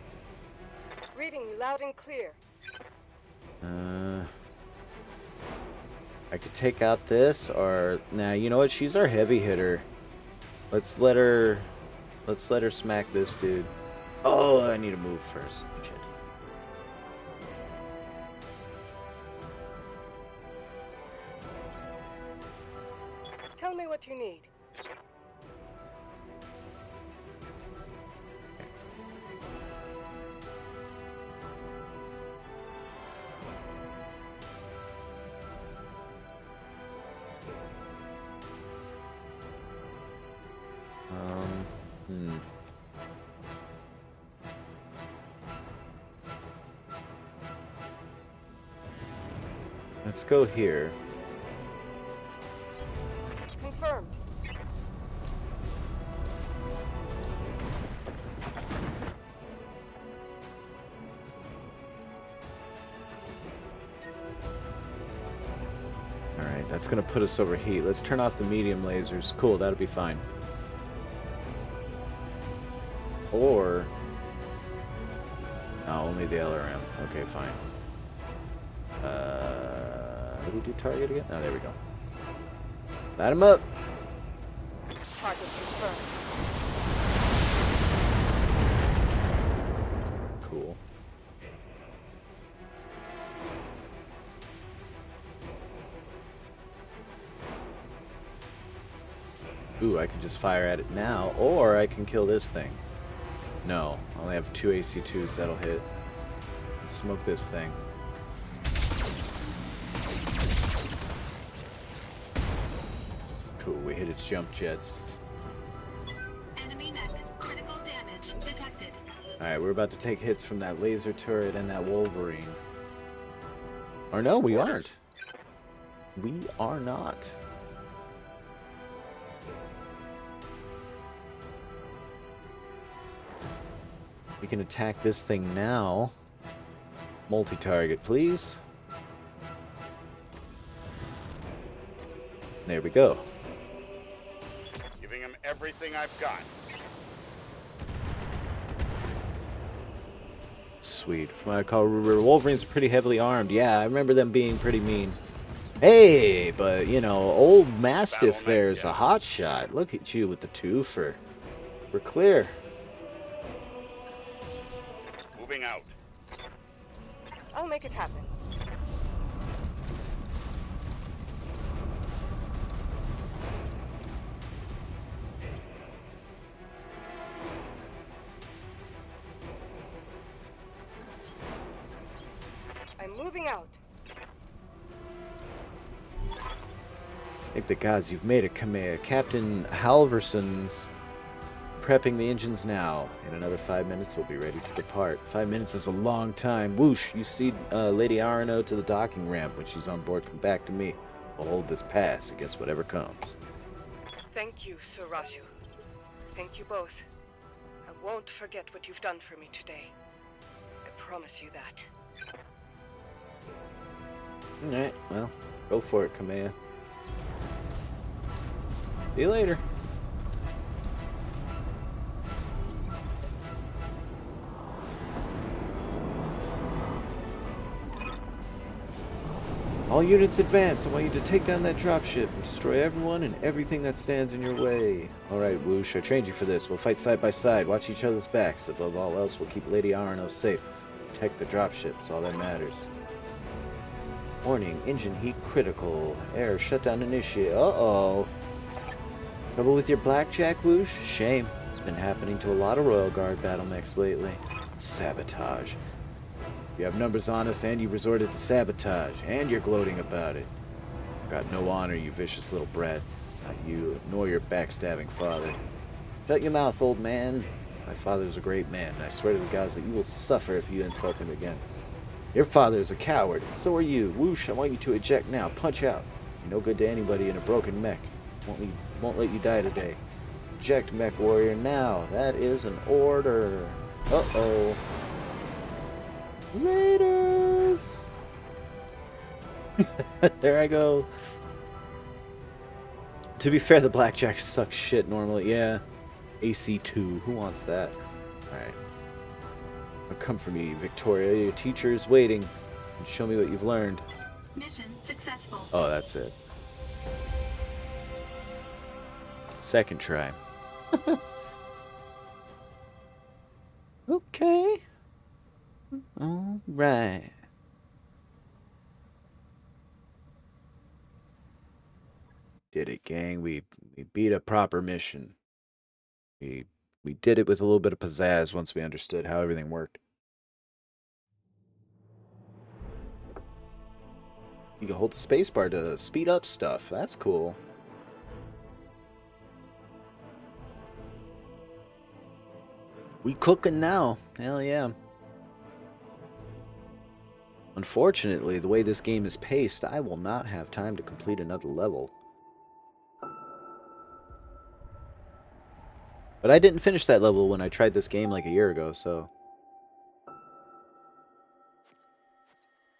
Reading you loud and clear. I could take out this, or nah. You know what? She's our heavy hitter. Let's let her smack this dude. Oh, I need to move first. Shit. Tell me what you need. Hmm. Let's go here. Confirmed. Alright, that's gonna put us over heat. Let's turn off the medium lasers. Cool, that'll be fine. Or... no, only the LRM. Okay, fine. How do we do target again? Oh, there we go. Light him up! Target confirmed. Cool. Ooh, I can just fire at it now, or I can kill this thing. No, I only have 2 AC2s that'll hit. Let's smoke this thing. Cool, we hit its jump jets. Enemy mech. Critical damage detected. Alright, we're about to take hits from that laser turret and that Wolverine. Or no, we aren't. We are not. We can attack this thing now. Multi-target, please. There we go. Giving him everything I've got. Sweet. From what I call Wolverine's pretty heavily armed. Yeah, I remember them being pretty mean. Hey, but you know, old Mastiff there's a hot shot. Look at you with the twofer. We're clear. Moving out. I'll make it happen. I'm moving out. Thank the gods you've made it, Kamea. Captain Halverson's prepping the engines now. In another 5 minutes, we'll be ready to depart. 5 minutes is a long time. Whoosh, you see Lady Arano to the docking ramp. When she's on board, come back to me. We'll hold this pass against whatever comes. Thank you, Sir Raju. Thank you both. I won't forget what you've done for me today. I promise you that. Alright, well, go for it, Kamea. See you later. All units advance. I want you to take down that dropship and destroy everyone and everything that stands in your way. Alright, Whoosh, I trained you for this. We'll fight side by side, watch each other's backs. Above all else, we'll keep Lady Arano safe. Protect the dropship, it's all that matters. Warning, engine heat critical. Air shutdown initiate. Uh-oh. Trouble with your blackjack, Whoosh? Shame. It's been happening to a lot of Royal Guard battle mechs lately. Sabotage. You have numbers on us and you resorted to sabotage, and you're gloating about it. Got no honor, you vicious little brat. Not you, nor your backstabbing father. Shut your mouth, old man. My father's a great man, and I swear to the gods that you will suffer if you insult him again. Your father is a coward, and so are you. Whoosh, I want you to eject now. Punch out. You're no good to anybody in a broken mech. Won't let you die today. Eject, mech warrior, now. That is an order. Uh-oh. Raiders! There I go. To be fair, the blackjack sucks shit normally. Yeah. AC2. Who wants that? Alright. Now come for me, Victoria. Your teacher is waiting. And show me what you've learned. Mission successful. Oh, that's it. Second try. Okay. All right. Did it, gang. We beat a proper mission. We did it with a little bit of pizzazz once we understood how everything worked. You can hold the spacebar to speed up stuff. That's cool. We cooking now. Hell yeah. Unfortunately, the way this game is paced, I will not have time to complete another level. But I didn't finish that level when I tried this game like a year ago, so...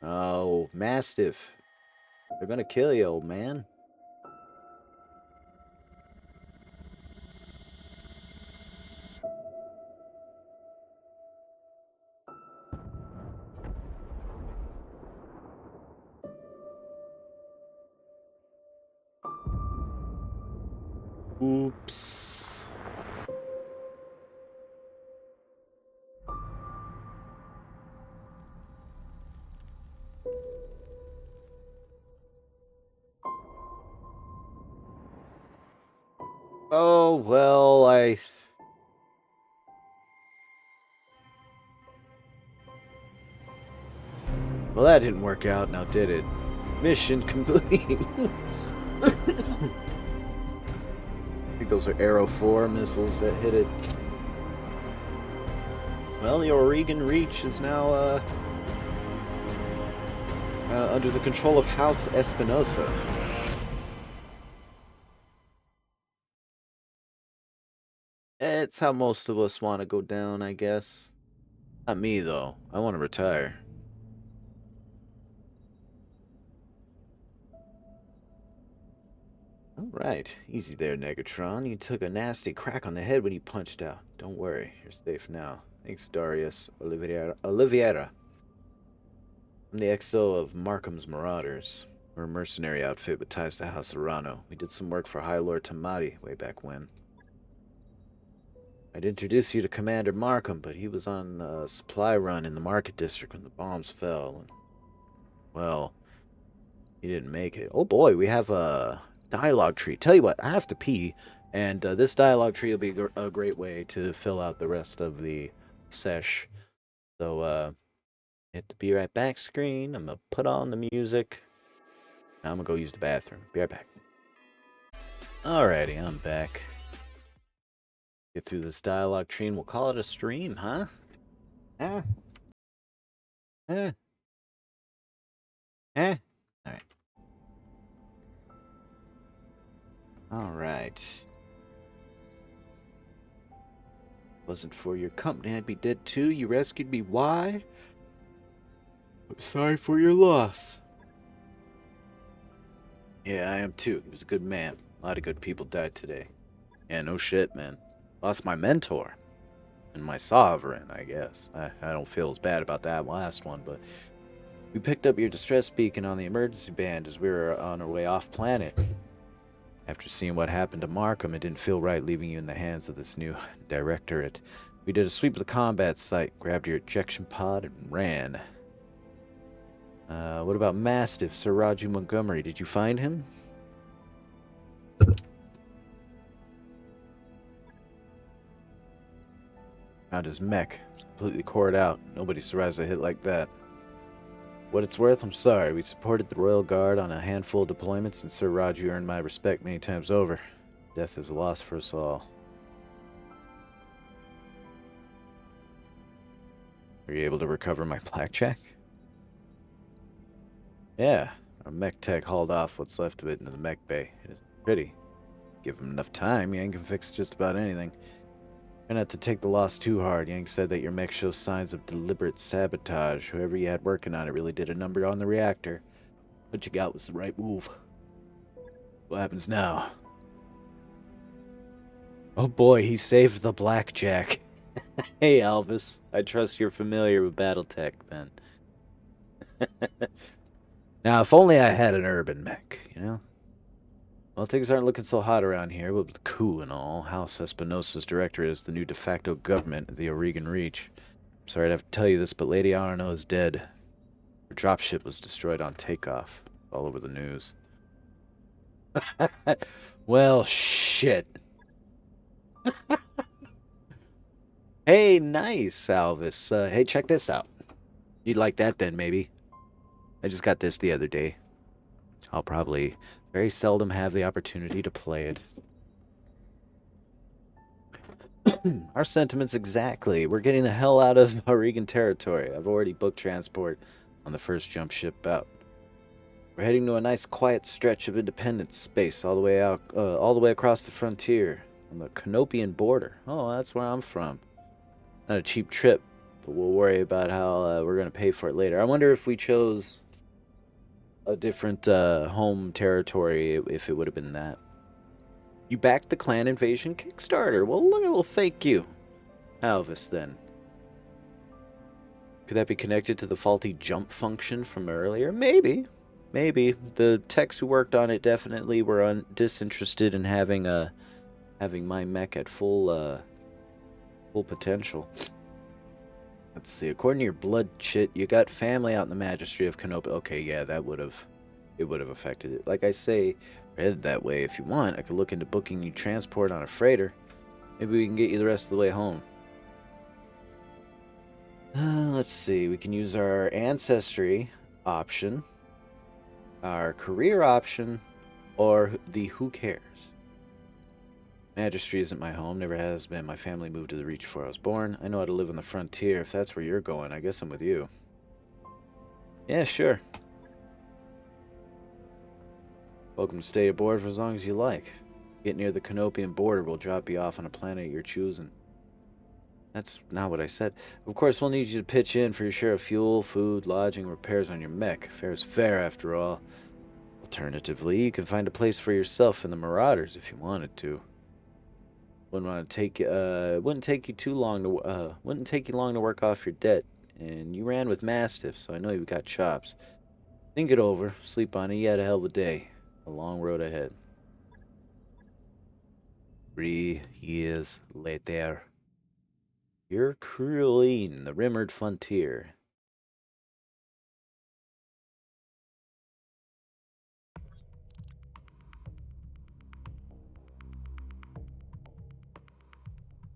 Oh, Mastiff. They're gonna kill you, old man. Oops. Oh, well, Well, that didn't work out, now did it? Mission complete. I think those are Arrow 4 missiles that hit it. Well, the Oregon Reach is now, under the control of House Espinosa. It's how most of us want to go down, I guess. Not me, though. I want to retire. Alright, easy there, Negatron. You took a nasty crack on the head when you punched out. Don't worry, you're safe now. Thanks, Darius Oliveira. I'm the XO of Markham's Marauders. We're a mercenary outfit with ties to House Arano. We did some work for High Lord Tamati way back when. I'd introduce you to Commander Markham, but he was on a supply run in the Market District when the bombs fell. And, well, he didn't make it. Oh boy, we have a dialogue tree. Tell you what, I have to pee, and this dialogue tree will be a great way to fill out the rest of the sesh. So, hit the be right back screen. I'm gonna put on the music. Now I'm gonna go use the bathroom. Be right back. Alrighty, I'm back. Get through this dialogue tree and we'll call it a stream, huh? Eh? Eh? Eh? Alright. Alright. Wasn't for your company, I'd be dead too. You rescued me. Why? I'm sorry for your loss. Yeah, I am too. He was a good man. A lot of good people died today. Yeah, no shit, man. Lost my mentor. And my sovereign, I guess. I don't feel as bad about that last one, but we picked up your distress beacon on the emergency band as we were on our way off planet. After seeing what happened to Markham, it didn't feel right leaving you in the hands of this new directorate. We did a sweep of the combat site, grabbed your ejection pod, and ran. What about Mastiff, Sir Raju Montgomery? Did you find him? Found his mech. It's completely cored out. Nobody survives a hit like that. What it's worth, I'm sorry. We supported the Royal Guard on a handful of deployments, and Sir Raju earned my respect many times over. Death is a loss for us all. Were you able to recover my blackjack? Yeah, our mech tech hauled off what's left of it into the mech bay. It is pretty. Give him enough time, Yang can fix just about anything. Try not to take the loss too hard. Yang said that your mech shows signs of deliberate sabotage. Whoever you had working on it really did a number on the reactor. What you got was the right move. What happens now? Oh boy, he saved the blackjack. Hey Elvis, I trust you're familiar with Battletech then. Now, if only I had an urban mech, you know? Well, things aren't looking so hot around here. With the coup and all, House Espinosa's director is the new de facto government of the Oregon Reach. I'm sorry to have to tell you this, but Lady Arno is dead. Her dropship was destroyed on takeoff. All over the news. Well, shit. Hey, nice, Alvis. Hey, check this out. You'd like that then, maybe? I just got this the other day. I'll probably very seldom have the opportunity to play it. Our sentiments exactly. We're getting the hell out of Oregon territory. I've already booked transport on the first jump ship out. We're heading to a nice quiet stretch of independent space all the way out, all the way across the frontier on the Canopian border. Oh, that's where I'm from. Not a cheap trip, but we'll worry about how we're going to pay for it later. I wonder if we chose a different home territory, if it would have been that. You backed the clan invasion Kickstarter. Well, thank you, Alvis. Then could that be connected to the faulty jump function from earlier? Maybe. The techs who worked on it definitely were disinterested in having my mech at full potential. Let's see. According to your blood shit, you got family out in the Magistry of Canopa. Okay, yeah, it would have affected it. Like I say, Headed that way if you want. I could look into booking you transport on a freighter. Maybe we can get you the rest of the way home. Let's see. We can use our ancestry option, our career option, or the who cares. Magistry isn't my home, never has been. My family moved to the Reach before I was born. I know how to live on the frontier. If that's where you're going, I guess I'm with you. Yeah, sure. Welcome to stay aboard for as long as you like. Get near the Canopian border, we'll drop you off on a planet you're choosing. That's not what I said. Of course, we'll need you to pitch in for your share of fuel, food, lodging, repairs on your mech. Fair's fair, after all. Alternatively, you can find a place for yourself in the Marauders if you wanted to. Wouldn't take you too long to wouldn't take you long to work off your debt. And you ran with Mastiff, so I know you've got chops. Think it over, sleep on it. You had a hell of a day. A long road ahead. 3 years later. You're cruising the rimmered frontier.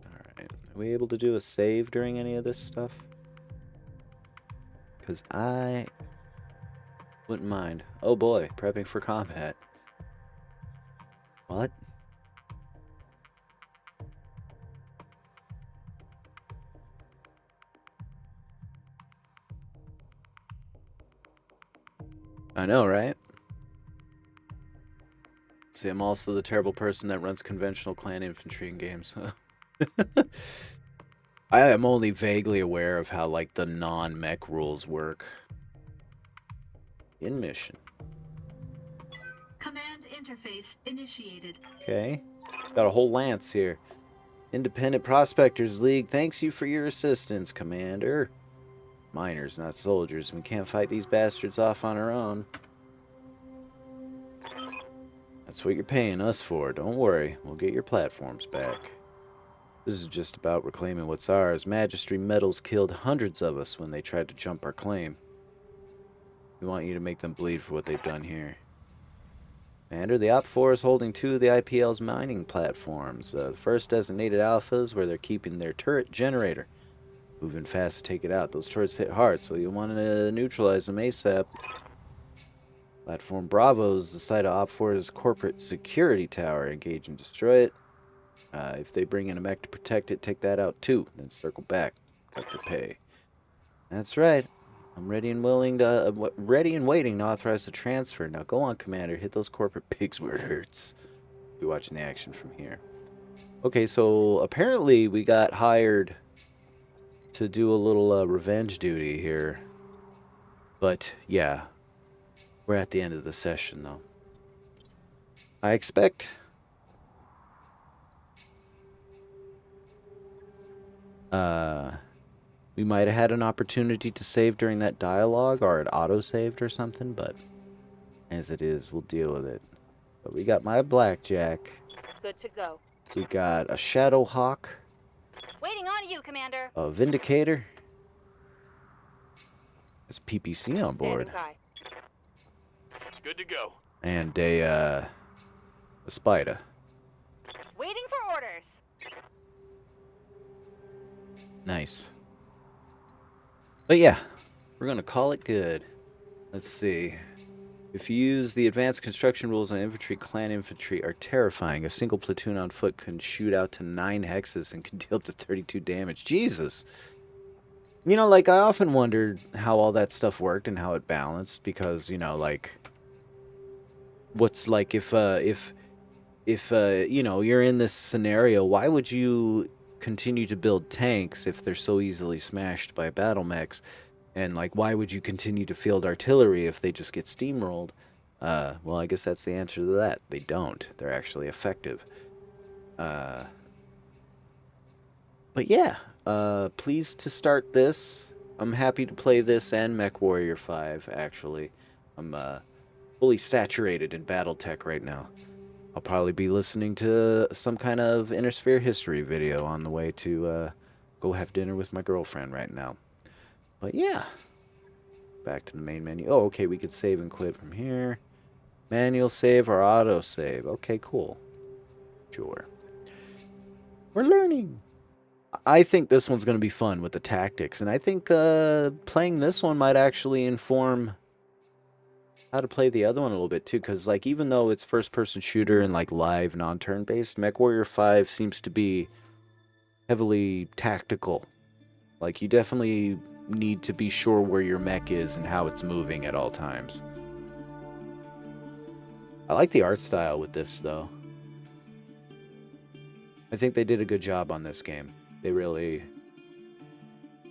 Alright. Are we able to do a save during any of this stuff? Because I wouldn't mind. Oh boy, prepping for combat. What? I know, right? See, I'm also the terrible person that runs conventional clan infantry in games. I am only vaguely aware of how, like, the non-mech rules work. In mission. Command interface initiated. Okay. Got a whole lance here. Independent Prospectors League thanks you for your assistance, Commander. Miners, not soldiers. We can't fight these bastards off on our own. That's what you're paying us for. Don't worry. We'll get your platforms back. This is just about reclaiming what's ours. Magistry medals killed hundreds of us when they tried to jump our claim. We want you to make them bleed for what they've done here. Commander, the Op4 is holding 2 of the IPL's mining platforms. The first designated alphas, where they're keeping their turret generator. Moving fast to take it out. Those turrets hit hard, so you'll want to neutralize them ASAP. Platform Bravo is the site of Op4's corporate security tower. Engage and destroy it. If they bring in a mech to protect it, take that out too. Then circle back. Collect your pay. That's right. I'm ready and waiting to authorize the transfer. Now go on, Commander. Hit those corporate pigs where it hurts. Be watching the action from here. Okay, so apparently we got hired to do a little revenge duty here. But yeah, we're at the end of the session though. I expect we might have had an opportunity to save during that dialogue, or it auto-saved or something, but as it is, we'll deal with it. But we got my Blackjack. Good to go. We got a Shadowhawk. Waiting on you, Commander. A Vindicator. There's PPC on board. Standing by. Good to go. And a Spider. Waiting for orders. Nice. But yeah, we're going to call it good. Let's see. If you use the advanced construction rules on infantry, clan infantry are terrifying. A single platoon on foot can shoot out to 9 hexes and can deal up to 32 damage. Jesus. You know, like, I often wondered how all that stuff worked and how it balanced, because, you know, like, what's like if you know, you're in this scenario, why would you continue to build tanks if they're so easily smashed by battle mechs? And, like, why would you continue to field artillery if they just get steamrolled? Well, I guess that's the answer to that. They don't. They're actually effective. But yeah, pleased to start this. I'm happy to play this and MechWarrior 5, actually. I'm fully saturated in Battletech right now. I'll probably be listening to some kind of Inner Sphere history video on the way to go have dinner with my girlfriend right now. But yeah, back to the main menu. Oh, okay, we could save and quit from here. Manual save or auto save. Okay, cool. Sure. We're learning. I think this one's going to be fun with the tactics, and I think playing this one might actually inform how to play the other one a little bit too, because like even though it's first-person shooter and like live, non-turn based, MechWarrior 5 seems to be heavily tactical. Like you definitely need to be sure where your mech is and how it's moving at all times. I like the art style with this though. I think they did a good job on this game. They really